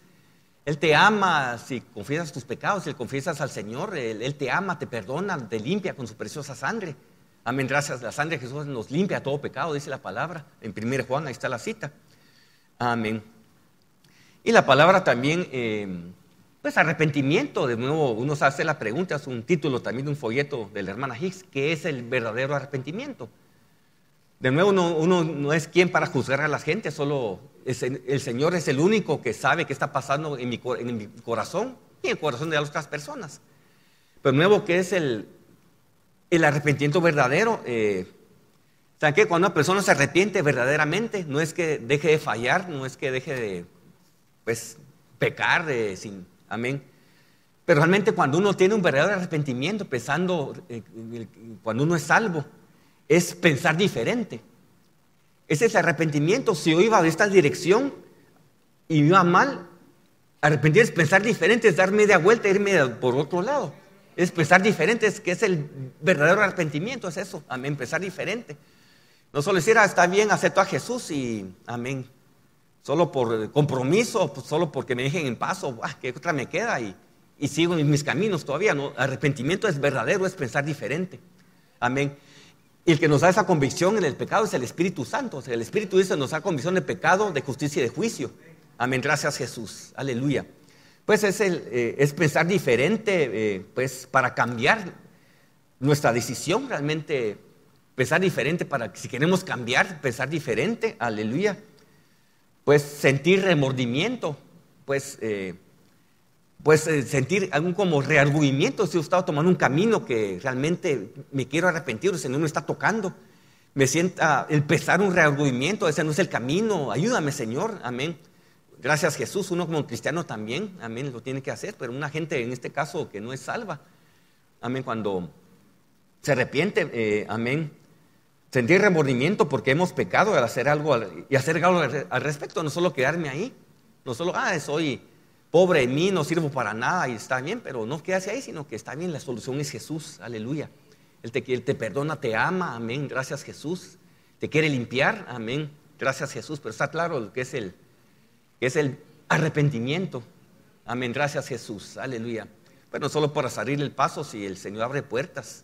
Él te ama si confiesas tus pecados, si le confiesas al Señor, Él te ama, te perdona, te limpia con su preciosa sangre. Amén, gracias. La sangre de Jesús nos limpia todo pecado, dice la palabra. En 1 Juan, ahí está la cita. Amén. Y la palabra también, pues arrepentimiento. De nuevo, uno se hace la pregunta, es un título también de un folleto de la hermana Hicks, ¿qué es el verdadero arrepentimiento? De nuevo, uno no es quien para juzgar a la gente, solo el Señor es el único que sabe qué está pasando en mi corazón y en el corazón de las otras personas. Pero de nuevo, ¿qué es el arrepentimiento verdadero? ¿Saben qué? Cuando una persona se arrepiente verdaderamente, no es que deje de fallar, no es que deje de pecar, amén. Pero realmente cuando uno tiene un verdadero arrepentimiento, cuando uno es salvo, es pensar diferente. Ese es arrepentimiento. Si yo iba de esta dirección y me iba mal, arrepentir es pensar diferente, es dar media vuelta e irme por otro lado. Es pensar diferente, es que es el verdadero arrepentimiento, es eso, amén, pensar diferente. No solo decir, está bien, acepto a Jesús y amén, solo por compromiso, solo porque me dejen en paz, ¿qué otra me queda? Y sigo en mis caminos todavía, ¿no? Arrepentimiento es verdadero, es pensar diferente, amén. Y el que nos da esa convicción en el pecado es el Espíritu Santo. O sea, el Espíritu dice, nos da convicción de pecado, de justicia y de juicio. Amén, gracias Jesús, aleluya. Pues es pensar diferente, pues para cambiar nuestra decisión, realmente pensar diferente para que si queremos cambiar, pensar diferente, aleluya. Pues sentir remordimiento, sentir algún como reargüimiento. Si yo he estado tomando un camino que realmente me quiero arrepentir, el Señor me está tocando, me sienta empezar un reargüimiento, ese no es el camino, ayúdame Señor, amén. Gracias Jesús, uno como cristiano también, amén, lo tiene que hacer, pero una gente en este caso que no es salva, amén, cuando se arrepiente, amén, sentir remordimiento porque hemos pecado al hacer algo y hacer algo al respecto, no solo quedarme ahí, no solo, soy pobre en mí, no sirvo para nada y está bien, pero no quedarse ahí, sino que está bien, la solución es Jesús, aleluya. Él te perdona, te ama, amén, gracias Jesús, te quiere limpiar, amén, gracias Jesús, pero está claro lo que es el arrepentimiento, amén, gracias Jesús, aleluya. Bueno, solo para salir el paso, si el Señor abre puertas,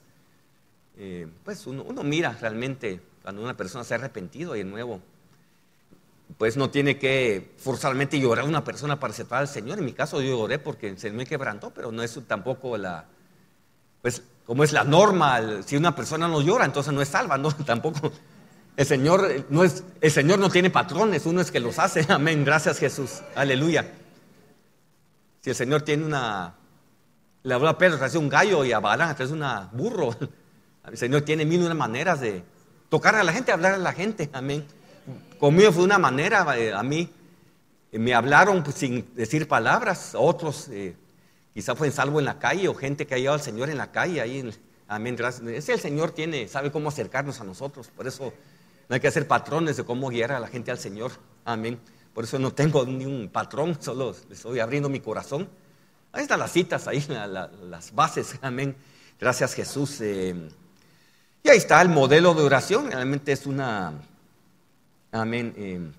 pues uno mira realmente cuando una persona se ha arrepentido y de nuevo, pues no tiene que forzosamente llorar a una persona para aceptar al Señor. En mi caso yo lloré porque el Señor me quebrantó, pero no es tampoco pues como es la norma, si una persona no llora, entonces no es salva, no, tampoco. El Señor no tiene patrones, uno es que los hace, amén, gracias Jesús, aleluya. Si el Señor tiene le habló a Pedro, trae un gallo y a Balaam trae un burro. El Señor tiene mil y una maneras de tocar a la gente, hablar a la gente, amén. Conmigo fue una manera, a mí me hablaron pues, sin decir palabras, otros quizá fue en salvo en la calle o gente que ha llevado al Señor en la calle, ahí, amén, gracias. El Señor sabe cómo acercarnos a nosotros, por eso no hay que hacer patrones de cómo guiar a la gente al Señor, amén. Por eso no tengo ni un patrón, solo estoy abriendo mi corazón. Ahí están las citas, ahí las bases, amén, gracias Jesús. Y ahí está el modelo de oración, realmente es amén.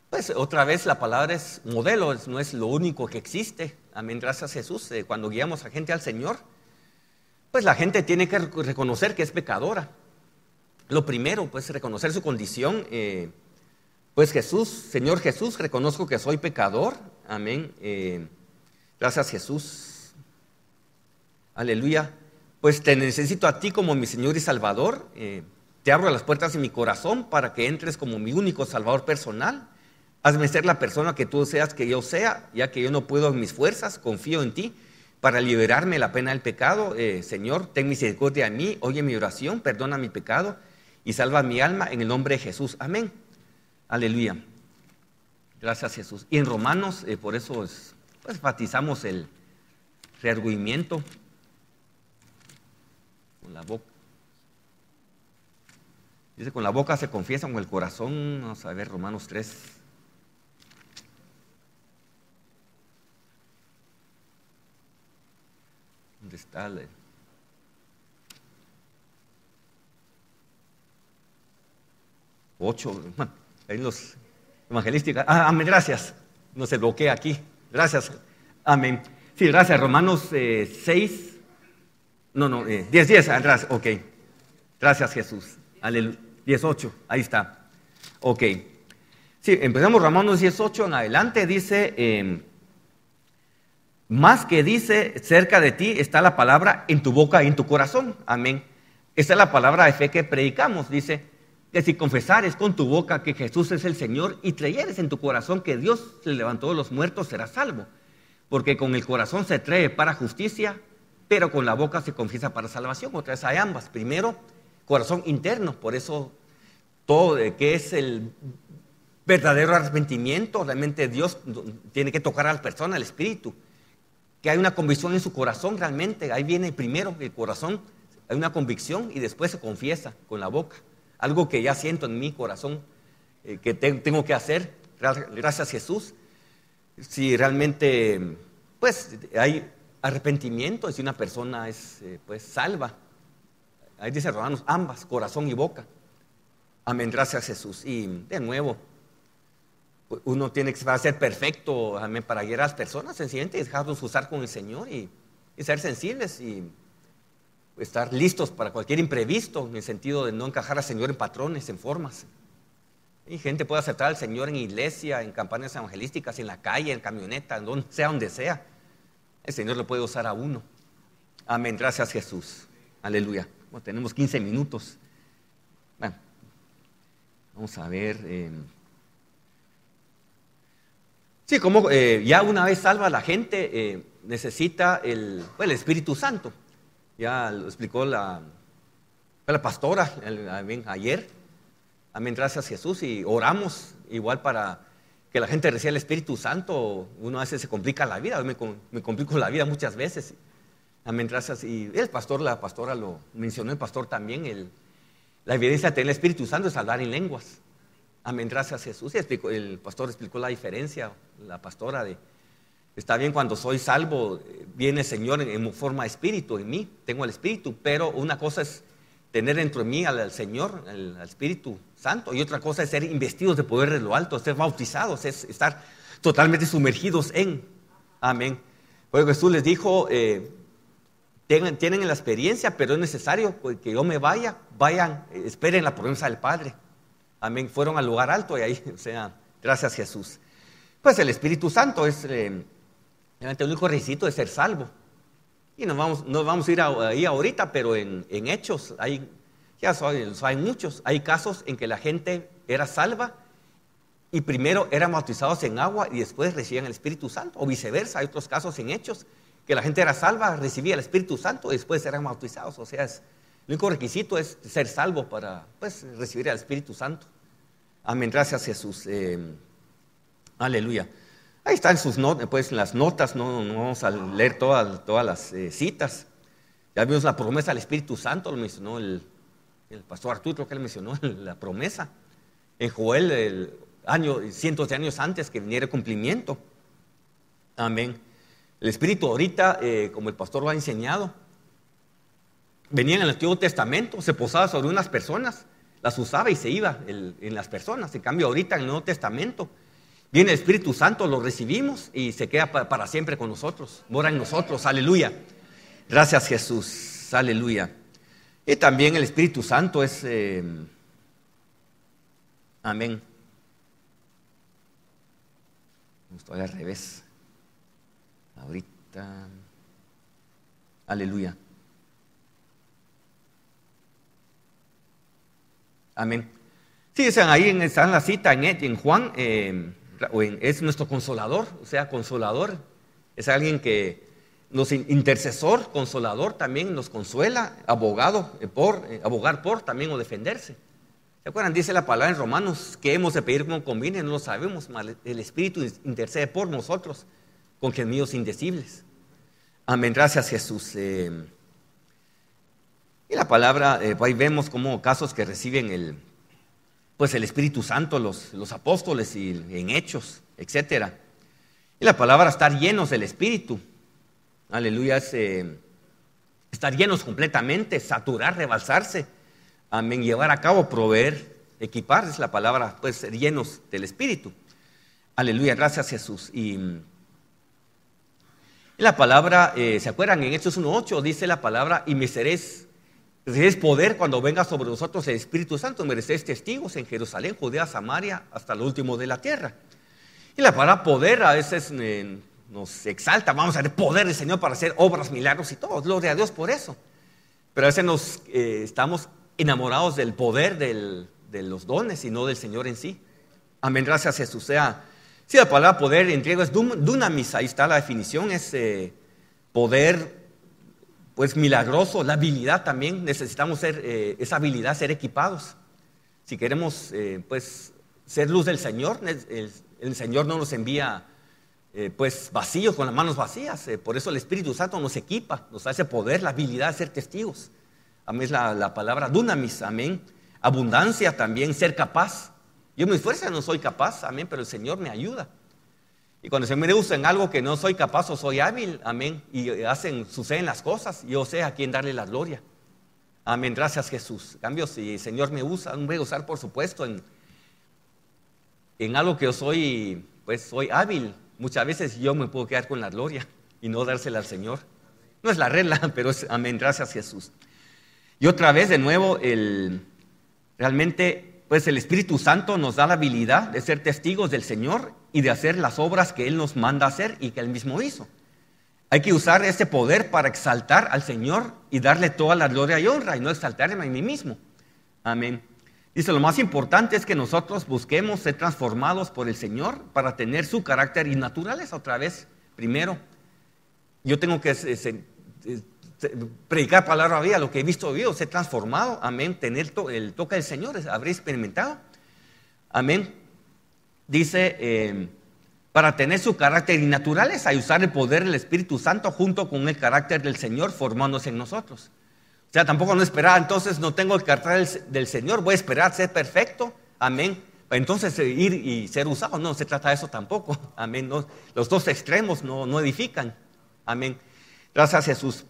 Pues otra vez la palabra es modelo, no es lo único que existe. Amén, gracias Jesús. Cuando guiamos a gente al Señor, pues la gente tiene que reconocer que es pecadora. Lo primero, pues reconocer su condición. Pues Señor Jesús, reconozco que soy pecador. Amén. Gracias Jesús. Aleluya. Pues te necesito a ti como mi Señor y Salvador. Te abro las puertas de mi corazón para que entres como mi único Salvador personal. Hazme ser la persona que tú deseas que yo sea, ya que yo no puedo en mis fuerzas, confío en ti para liberarme de la pena del pecado. Señor, ten misericordia de mí, oye mi oración, perdona mi pecado y salva mi alma en el nombre de Jesús. Amén. Aleluya. Gracias Jesús. Y en Romanos, por eso pues enfatizamos el reargüimiento con la boca. Dice, con la boca se confiesa, con el corazón. Vamos a ver, Romanos 3. ¿Dónde está? 8. Ahí los evangelísticos. Amén, gracias. No se bloquea aquí. Gracias. Amén. Sí, gracias. Romanos 6. 10, atrás. Ok. Gracias, Jesús. Aleluya. 18, ahí está. Ok. Sí, empezamos Romanos 18 en adelante. Dice, más que dice, cerca de ti está la palabra en tu boca y en tu corazón. Amén. Esta es la palabra de fe que predicamos. Dice que si confesares con tu boca que Jesús es el Señor y creyeres en tu corazón que Dios se levantó de los muertos, serás salvo. Porque con el corazón se cree para justicia, pero con la boca se confiesa para salvación. Otra vez hay ambas. Primero, corazón interno, por eso todo que es el verdadero arrepentimiento, realmente Dios tiene que tocar a la persona, al espíritu, que hay una convicción en su corazón realmente, ahí viene primero el corazón, hay una convicción y después se confiesa con la boca, algo que ya siento en mi corazón que tengo que hacer, gracias a Jesús. Si realmente pues hay arrepentimiento, si una persona es pues salva. Ahí dice Romanos, ambas, corazón y boca. Amén, gracias Jesús. Y de nuevo, uno tiene que ser perfecto, amén, para guiar a las personas, sencillamente dejarnos usar con el Señor y ser sensibles. Y estar listos para cualquier imprevisto, en el sentido de no encajar al Señor en patrones, en formas. Y gente puede aceptar al Señor en iglesia, en campañas evangelísticas, en la calle, en camioneta, donde sea. El Señor lo puede usar a uno. Amén, gracias Jesús. Aleluya. Bueno, tenemos 15 minutos. Bueno, vamos a ver. Sí, como ya una vez salva la gente, necesita el Espíritu Santo. Ya lo explicó la pastora ayer. Amén, gracias Jesús. Y oramos igual para que la gente reciba el Espíritu Santo. Uno a veces se complica la vida, me complico la vida muchas veces. Amén, gracias. Y la pastora lo mencionó, el pastor también. La evidencia de tener el Espíritu Santo es hablar en lenguas. Amén, gracias Jesús. Y el pastor explicó la diferencia, la pastora, está bien cuando soy salvo, viene el Señor en forma de espíritu en mí, tengo el Espíritu, pero una cosa es tener dentro de mí al Señor, al Espíritu Santo, y otra cosa es ser investidos de poder de lo alto, ser bautizados, es estar totalmente sumergidos en. Amén. Porque Jesús les dijo, tienen la experiencia, pero es necesario que yo me vayan, esperen la promesa del Padre. Amén, fueron al lugar alto y ahí, gracias Jesús. Pues el Espíritu Santo es el único requisito de ser salvo. Y no vamos a ir ahí ahorita, pero en Hechos hay muchos. Hay casos en que la gente era salva y primero eran bautizados en agua y después recibían el Espíritu Santo, o viceversa. Hay otros casos en Hechos que la gente era salva, recibía el Espíritu Santo y después eran bautizados. O sea, el único requisito es ser salvo para recibir el Espíritu Santo. Amén, gracias Jesús. Aleluya. Ahí están sus notas, las notas, no vamos a leer todas las citas. Ya vimos la promesa del Espíritu Santo, lo mencionó el pastor Arturo, creo que él mencionó la promesa. En Joel, cientos de años antes que viniera el cumplimiento. Amén. El Espíritu ahorita, como el pastor lo ha enseñado, venía en el Antiguo Testamento, se posaba sobre unas personas, las usaba y se iba en las personas. En cambio ahorita en el Nuevo Testamento viene el Espíritu Santo, lo recibimos y se queda para siempre con nosotros, mora en nosotros, aleluya. Gracias Jesús, aleluya. Y también el Espíritu Santo es, amén. Estoy al revés. Ahorita, aleluya. Amén. Sí, ahí está en la cita en Juan, es nuestro consolador, o sea, consolador. Es alguien que intercesor, consolador, también nos consuela, abogar por también o defenderse. ¿Se acuerdan? Dice la palabra en Romanos que hemos de pedir como conviene, no lo sabemos, el Espíritu intercede por nosotros con gemidos indecibles. Amén, gracias Jesús. Y la palabra, ahí vemos como casos que reciben el Espíritu Santo, los apóstoles y en Hechos, etc. Y la palabra estar llenos del Espíritu, aleluya, es estar llenos completamente, saturar, rebalsarse, amén, llevar a cabo, proveer, equipar, es la palabra, ser llenos del Espíritu. Aleluya, gracias Jesús. Y la palabra, ¿se acuerdan? En Hechos 1:8 dice la palabra, y recibiréis poder cuando venga sobre vosotros el Espíritu Santo, mereceréis testigos en Jerusalén, Judea, Samaria, hasta lo último de la tierra. Y la palabra poder a veces nos exalta, vamos a ver poder del Señor para hacer obras, milagros y todo, gloria a Dios por eso. Pero a veces estamos enamorados del poder de los dones y no del Señor en sí. Amén, gracias Jesús. Sí, la palabra poder en griego es dunamis, ahí está la definición, es poder milagroso, la habilidad también, necesitamos esa habilidad, ser equipados. Si queremos ser luz del Señor, el Señor no nos envía vacíos, con las manos vacías, por eso el Espíritu Santo nos equipa, nos da ese poder, la habilidad de ser testigos. Amén, es la palabra dunamis, amén. Abundancia también, ser capaz. Yo me esfuerzo, no soy capaz, amén, pero el Señor me ayuda. Y cuando se me usa en algo que no soy capaz o soy hábil, amén, y suceden las cosas, yo sé a quién darle la gloria. Amén, gracias Jesús. En cambio, si el Señor me usa, me voy a usar por supuesto en algo que yo soy hábil, muchas veces yo me puedo quedar con la gloria y no dársela al Señor. No es la regla, pero es amén, gracias Jesús. Y otra vez, de nuevo, realmente, pues el Espíritu Santo nos da la habilidad de ser testigos del Señor y de hacer las obras que Él nos manda hacer y que Él mismo hizo. Hay que usar ese poder para exaltar al Señor y darle toda la gloria y honra y no exaltarme a mí mismo. Amén. Dice, lo más importante es que nosotros busquemos ser transformados por el Señor para tener su carácter y naturaleza. Otra vez, primero, yo tengo que predicar palabra viva, lo que he visto, ser transformado, amén, tener el toque del Señor, haber experimentado, amén. Dice, para tener su carácter y naturaleza y usar el poder del Espíritu Santo junto con el carácter del Señor formándose en nosotros. O sea, tampoco no esperar, entonces no tengo el carácter del Señor, voy a esperar ser perfecto, amén. Entonces ir y ser usado, no se trata de eso tampoco, amén. No, los dos extremos no edifican, amén. Gracias a Jesús.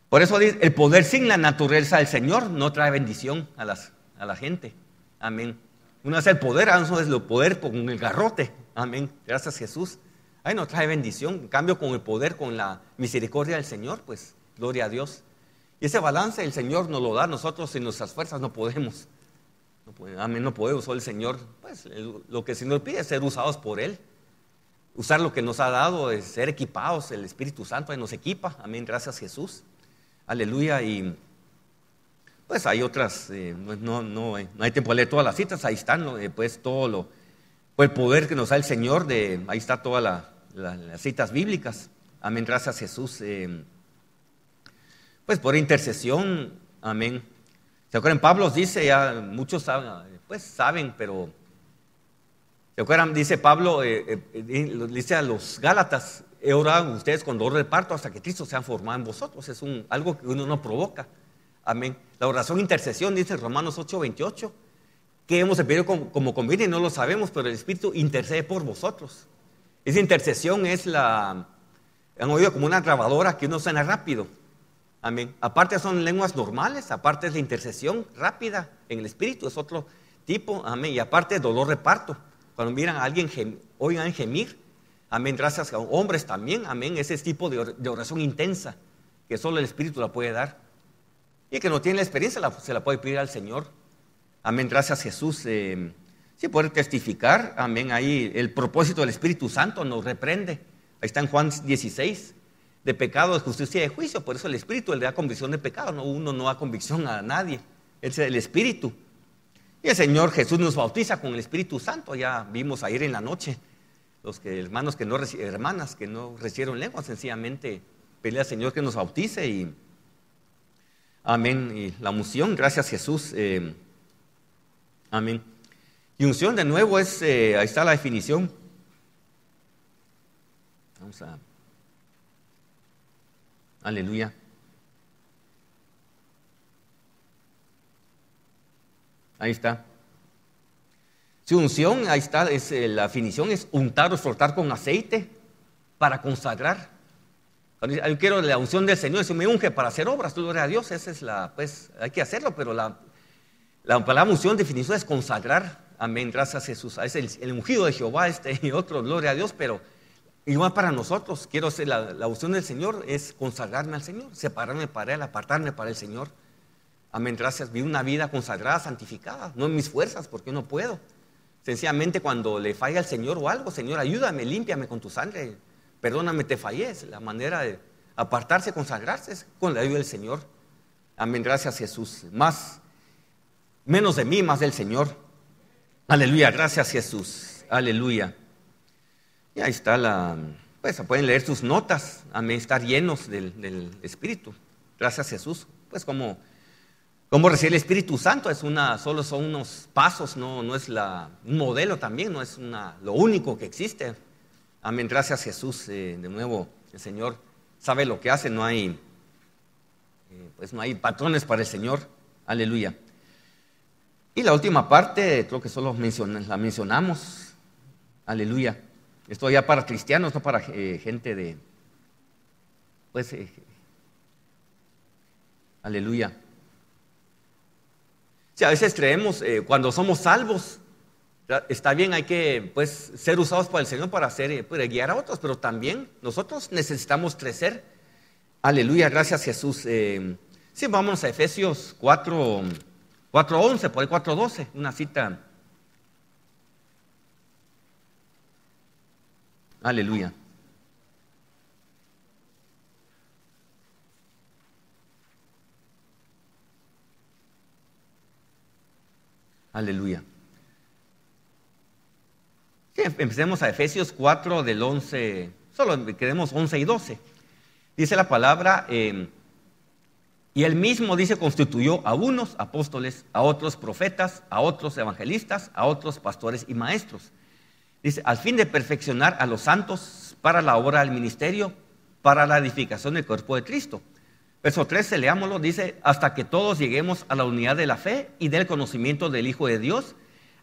Por eso dice, el poder sin la naturaleza del Señor no trae bendición a la gente, amén. Uno es el poder, uno es el poder con el garrote, amén. Gracias a Jesús. Ahí no trae bendición, en cambio con el poder, con la misericordia del Señor, pues gloria a Dios. Y ese balance el Señor nos lo da, nosotros sin nuestras fuerzas no podemos. Amén, no podemos. Solo el Señor, pues lo que el Señor pide es ser usados por Él. Usar lo que nos ha dado, es ser equipados, el Espíritu Santo nos equipa. Amén, gracias Jesús. Aleluya. Y pues hay otras, no hay tiempo de leer todas las citas, ahí están, pues todo el poder que nos da el Señor, ahí está todas las citas bíblicas. Amén, gracias Jesús. Pues por intercesión, amén. ¿Se acuerdan? Pablo dice, ya muchos saben, pero ¿se acuerdan? Dice Pablo, dice a los Gálatas, he orado ustedes con dolor de parto hasta que Cristo sea formado en vosotros. Es algo que uno no provoca, amén. La oración intercesión, dice Romanos 8:28, que hemos de pedir como conviene, no lo sabemos, pero el Espíritu intercede por vosotros. Esa intercesión han oído como una grabadora que uno suena rápido. Amén. Aparte son lenguas normales, aparte es la intercesión rápida en el Espíritu, es otro tipo, amén. Y aparte dolor de parto, cuando miran a alguien oigan gemir, amén, gracias a hombres también, amén, ese tipo de oración intensa que solo el Espíritu la puede dar. Y el que no tiene la experiencia se la puede pedir al Señor, amén, gracias Jesús. Sí, poder testificar, amén, ahí el propósito del Espíritu Santo nos reprende, ahí está en Juan 16. De pecado, de justicia y de juicio. Por eso el Espíritu le da convicción de pecado. Uno no da convicción a nadie. Es el Espíritu. Y el Señor Jesús nos bautiza con el Espíritu Santo. Ya vimos ayer en la noche hermanas que no recibieron lengua, sencillamente pedirle al Señor que nos bautice. Y amén. Y la unción, gracias Jesús. Amén. Y unción de nuevo ahí está la definición. Vamos a... Aleluya. Ahí está. Su unción, ahí está, la definición es untar o frotar con aceite para consagrar. Yo quiero la unción del Señor, si me unge para hacer obras, gloria a Dios, esa es pues hay que hacerlo, pero la palabra unción, definición es consagrar. Amén, gracias a Jesús. Es el ungido de Jehová, y otro, gloria a Dios, pero igual para nosotros, quiero hacer la unción del Señor es consagrarme al Señor, separarme para Él, apartarme para el Señor. Amén, gracias. Vivir una vida consagrada, santificada, no en mis fuerzas, porque no puedo. Sencillamente cuando le falla al Señor o algo, Señor, ayúdame, límpiame con tu sangre, perdóname, te fallé. La manera de apartarse, consagrarse es con la ayuda del Señor. Amén, gracias Jesús. Menos de mí, más del Señor. Aleluya, gracias Jesús. Aleluya. Y ahí está pues pueden leer sus notas, amén, estar llenos del Espíritu. Gracias Jesús. Pues como recibir el Espíritu Santo solo son unos pasos, no es un modelo también, no es lo único que existe. Amén, gracias Jesús. De nuevo, el Señor sabe lo que hace, no hay patrones para el Señor. Aleluya. Y la última parte, creo que solo la mencionamos. Aleluya. Esto ya para cristianos, no para gente aleluya. Sí, a veces creemos, cuando somos salvos, está bien, hay que ser usados por el Señor para guiar a otros, pero también nosotros necesitamos crecer Aleluya, gracias Jesús. Sí, vamos a Efesios 4:11, por ahí 4:12, una cita. Aleluya. Aleluya. Sí, empecemos a Efesios 4 del 11, solo queremos 11 y 12. Dice la palabra, y él mismo, dice, constituyó a unos apóstoles, a otros profetas, a otros evangelistas, a otros pastores y maestros. Dice, al fin de perfeccionar a los santos para la obra del ministerio, para la edificación del cuerpo de Cristo. Verso 13, leámoslo, dice, hasta que todos lleguemos a la unidad de la fe y del conocimiento del Hijo de Dios,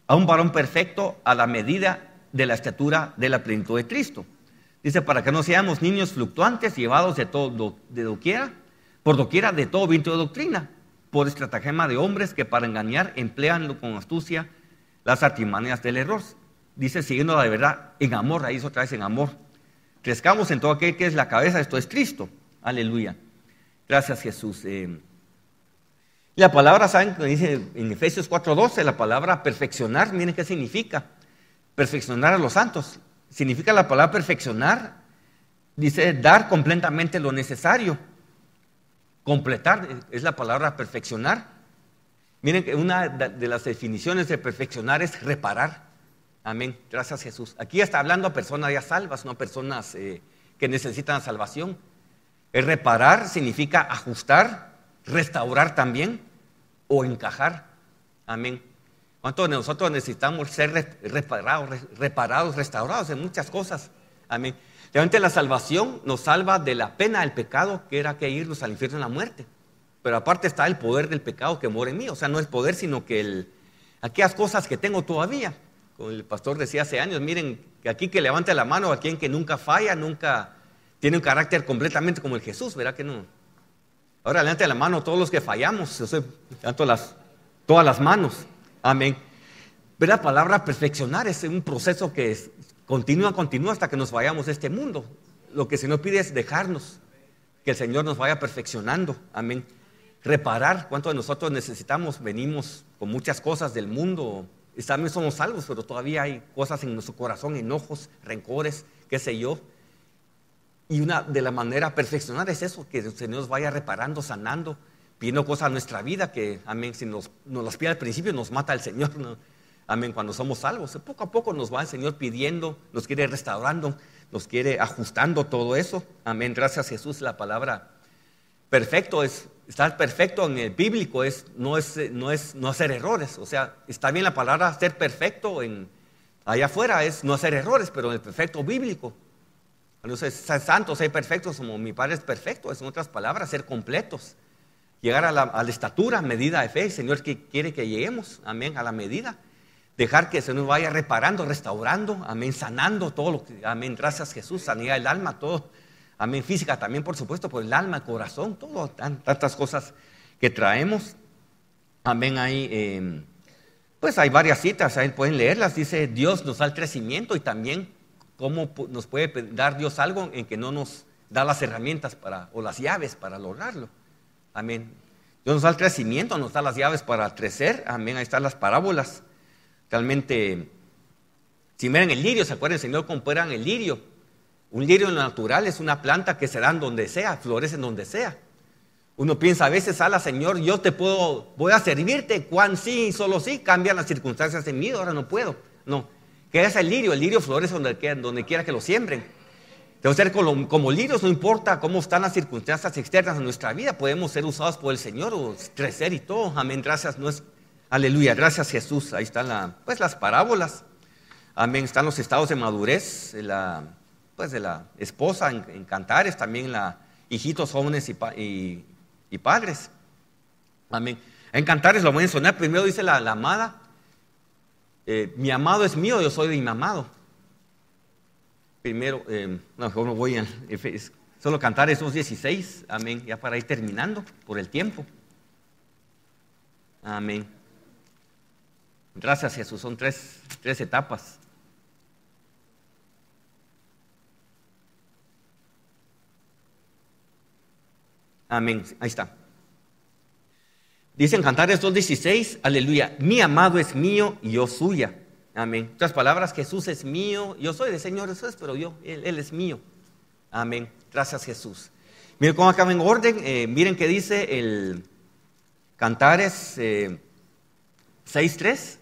a un varón perfecto a la medida de la estatura de la plenitud de Cristo. Dice, para que no seamos niños fluctuantes, llevados por doquiera de todo viento de doctrina, por estratagema de hombres que para engañar emplean con astucia las artimañas del error. Dice, siguiendo la verdad en amor, ahí otra vez en amor. Crezcamos en todo aquel que es la cabeza, esto es Cristo. Aleluya. Gracias Jesús. La palabra, ¿saben? Dice en Efesios 4:12, la palabra perfeccionar, miren qué significa. Perfeccionar a los santos. Significa la palabra perfeccionar, dice dar completamente lo necesario. Completar es la palabra perfeccionar. Miren que una de las definiciones de perfeccionar es reparar. Amén, gracias Jesús. Aquí está hablando a personas ya salvas, no a personas que necesitan salvación. El reparar significa ajustar, restaurar también o encajar. Amén. ¿Cuántos de nosotros necesitamos ser reparados, restaurados en muchas cosas? Amén. Realmente la salvación nos salva de la pena del pecado, que era que irnos al infierno en la muerte. Pero aparte está el poder del pecado que mora en mí. O sea, no el poder, sino que aquellas cosas que tengo todavía. Como el pastor decía hace años, miren, que aquí que levante la mano a quien que nunca falla, nunca tiene un carácter completamente como el Jesús, ¿verdad que no? Ahora levante la mano todos los que fallamos, todas las manos. Amén. Pero la palabra perfeccionar es un proceso que continúa hasta que nos vayamos de este mundo. Lo que el Señor pide es dejarnos, que el Señor nos vaya perfeccionando. Amén. Reparar, ¿cuántos de nosotros necesitamos? Venimos con muchas cosas del mundo. También somos salvos, pero todavía hay cosas en nuestro corazón, enojos, rencores, qué sé yo. Y una de la manera perfeccionar es eso, que el Señor nos vaya reparando, sanando, pidiendo cosas a nuestra vida que, amén, si nos las pide al principio nos mata el Señor, ¿no? Amén, cuando somos salvos, poco a poco nos va el Señor pidiendo, nos quiere restaurando, nos quiere ajustando todo eso. Amén, gracias Jesús. La palabra perfecto estar perfecto en el bíblico no hacer errores. O sea, está bien la palabra ser perfecto allá afuera es no hacer errores, pero en el perfecto bíblico. Entonces, ser santos, ser perfectos como mi Padre es perfecto, es en otras palabras, ser completos. Llegar a la estatura, medida de fe, el Señor que quiere que lleguemos, amén, a la medida. Dejar que se nos vaya reparando, restaurando, amén, sanando todo lo que, amén, gracias Jesús, sanidad del alma, todo, amén, física también, por supuesto, por el alma, el corazón, todo, tantas cosas que traemos, amén, ahí, pues hay varias citas, ahí pueden leerlas, dice, Dios nos da el crecimiento y también cómo nos puede dar Dios algo en que no nos da las herramientas o las llaves para lograrlo, amén. Dios nos da el crecimiento, nos da las llaves para crecer, amén, ahí están las parábolas. Realmente, si miran el lirio, ¿se acuerdan el Señor comparan el lirio? Un lirio natural es una planta que se da en donde sea, florece en donde sea. Uno piensa a veces, Señor, yo voy a servirte, sí, solo sí, cambian las circunstancias en mí, ahora no puedo. No, ¿qué es el lirio florece donde quiera que lo siembren. Debe ser como lirios, no importa cómo están las circunstancias externas en nuestra vida, podemos ser usados por el Señor o crecer y todo, amén, gracias, aleluya, gracias Jesús. Ahí están las parábolas. Amén. Están los estados de madurez de la esposa en Cantares, también hijitos jóvenes y padres. Amén. En Cantares lo voy a mencionar. Primero dice la amada. Mi amado es mío, yo soy de mi amado. Primero, mejor no voy a solo Cantares 2:16. Amén. Ya para ir terminando por el tiempo. Amén. Gracias Jesús, son tres etapas. Amén. Ahí está. Dice en Cantares 2:16, aleluya, mi amado es mío y yo suya. Amén. En otras palabras, Jesús es mío, yo soy del Señor Jesús, pero Él es mío. Amén. Gracias, Jesús. Miren cómo acaba en orden. Miren qué dice el Cantares 6:3.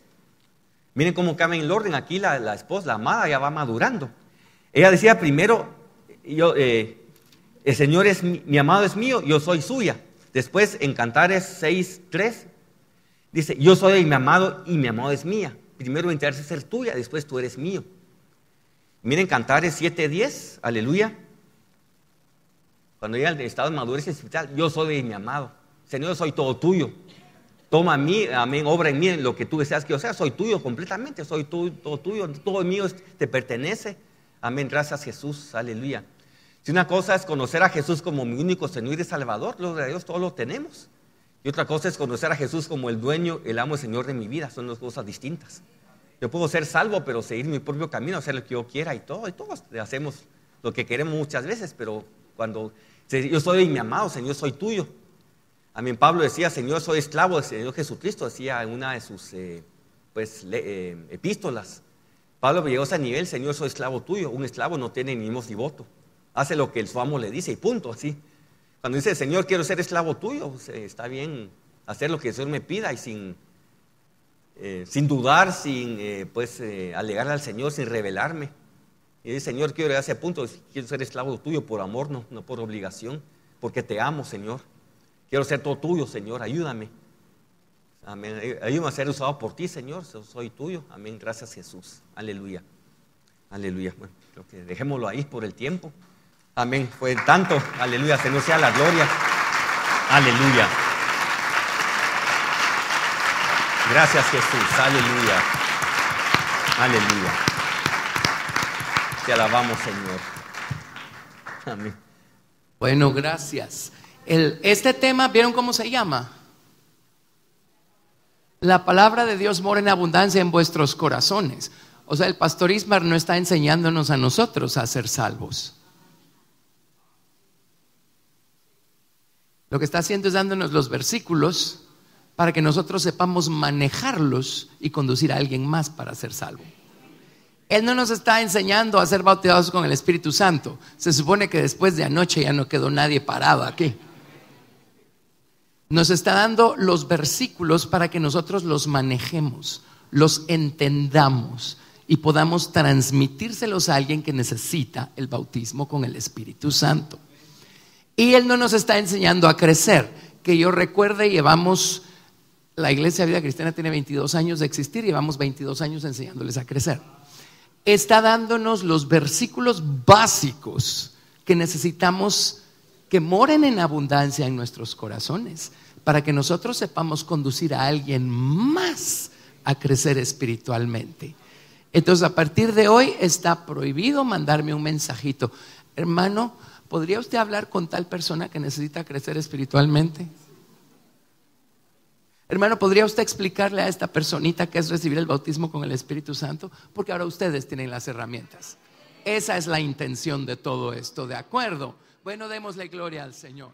Miren cómo acaba en el orden. Aquí la esposa, la amada, ya va madurando. Ella decía primero, el Señor es mi amado es mío, yo soy suya. Después en Cantares 6:3 dice, yo soy mi amado y mi amado es mía. Primero enterarse ser tuya, después tú eres mío. Miren Cantares 7:10, aleluya. Cuando llega el estado de madurez espiritual, yo soy de mi amado. Señor, yo soy todo tuyo. Toma a mí, amén, obra en mí lo que tú deseas que yo sea. Soy tuyo completamente, soy todo tuyo, todo mío te pertenece. Amén, gracias Jesús, aleluya. Si una cosa es conocer a Jesús como mi único Señor y Salvador, gloria a Dios, todos lo tenemos. Y otra cosa es conocer a Jesús como el dueño, el amo y Señor de mi vida. Son dos cosas distintas. Yo puedo ser salvo, pero seguir mi propio camino, hacer lo que yo quiera y todos hacemos lo que queremos muchas veces, pero cuando yo soy mi amado, Señor, soy tuyo. Amén. Pablo decía, Señor, soy esclavo del Señor Jesucristo, decía en una de sus epístolas. Pablo llegó a ese nivel, Señor, soy esclavo tuyo. Un esclavo no tiene ni voz ni voto. Hace lo que su amo le dice y punto, así. Cuando dice, Señor, quiero ser esclavo tuyo, pues, está bien hacer lo que el Señor me pida y sin dudar, sin alegarle al Señor, sin rebelarme. Y dice, Señor, quiero llegar a ese punto, quiero ser esclavo tuyo por amor, no por obligación, porque te amo, Señor. Quiero ser todo tuyo, Señor, ayúdame. Amén. Ayúdame a ser usado por ti, Señor, soy tuyo. Amén, gracias Jesús. Aleluya. Aleluya. Bueno, creo que dejémoslo ahí por el tiempo. Amén. Fue tanto. Aleluya. Señor sea la gloria. Aleluya. Gracias Jesús. Aleluya. Aleluya. Te alabamos, Señor. Amén. Bueno, gracias. Este tema, ¿vieron cómo se llama? La palabra de Dios mora en abundancia en vuestros corazones. O sea, el pastor Ismar no está enseñándonos a nosotros a ser salvos. Lo que está haciendo es dándonos los versículos para que nosotros sepamos manejarlos y conducir a alguien más para ser salvo. Él no nos está enseñando a ser bautizados con el Espíritu Santo. Se supone que después de anoche ya no quedó nadie parado aquí. Nos está dando los versículos para que nosotros los manejemos, los entendamos y podamos transmitírselos a alguien que necesita el bautismo con el Espíritu Santo. Y Él no nos está enseñando a crecer. Que yo recuerde, la Iglesia Vida Cristiana tiene 22 años de existir y llevamos 22 años enseñándoles a crecer. Está dándonos los versículos básicos que necesitamos que moren en abundancia en nuestros corazones para que nosotros sepamos conducir a alguien más a crecer espiritualmente. Entonces, a partir de hoy está prohibido mandarme un mensajito. Hermano, ¿podría usted hablar con tal persona que necesita crecer espiritualmente? Hermano, ¿podría usted explicarle a esta personita qué es recibir el bautismo con el Espíritu Santo? Porque ahora ustedes tienen las herramientas. Esa es la intención de todo esto, ¿de acuerdo? Bueno, démosle gloria al Señor.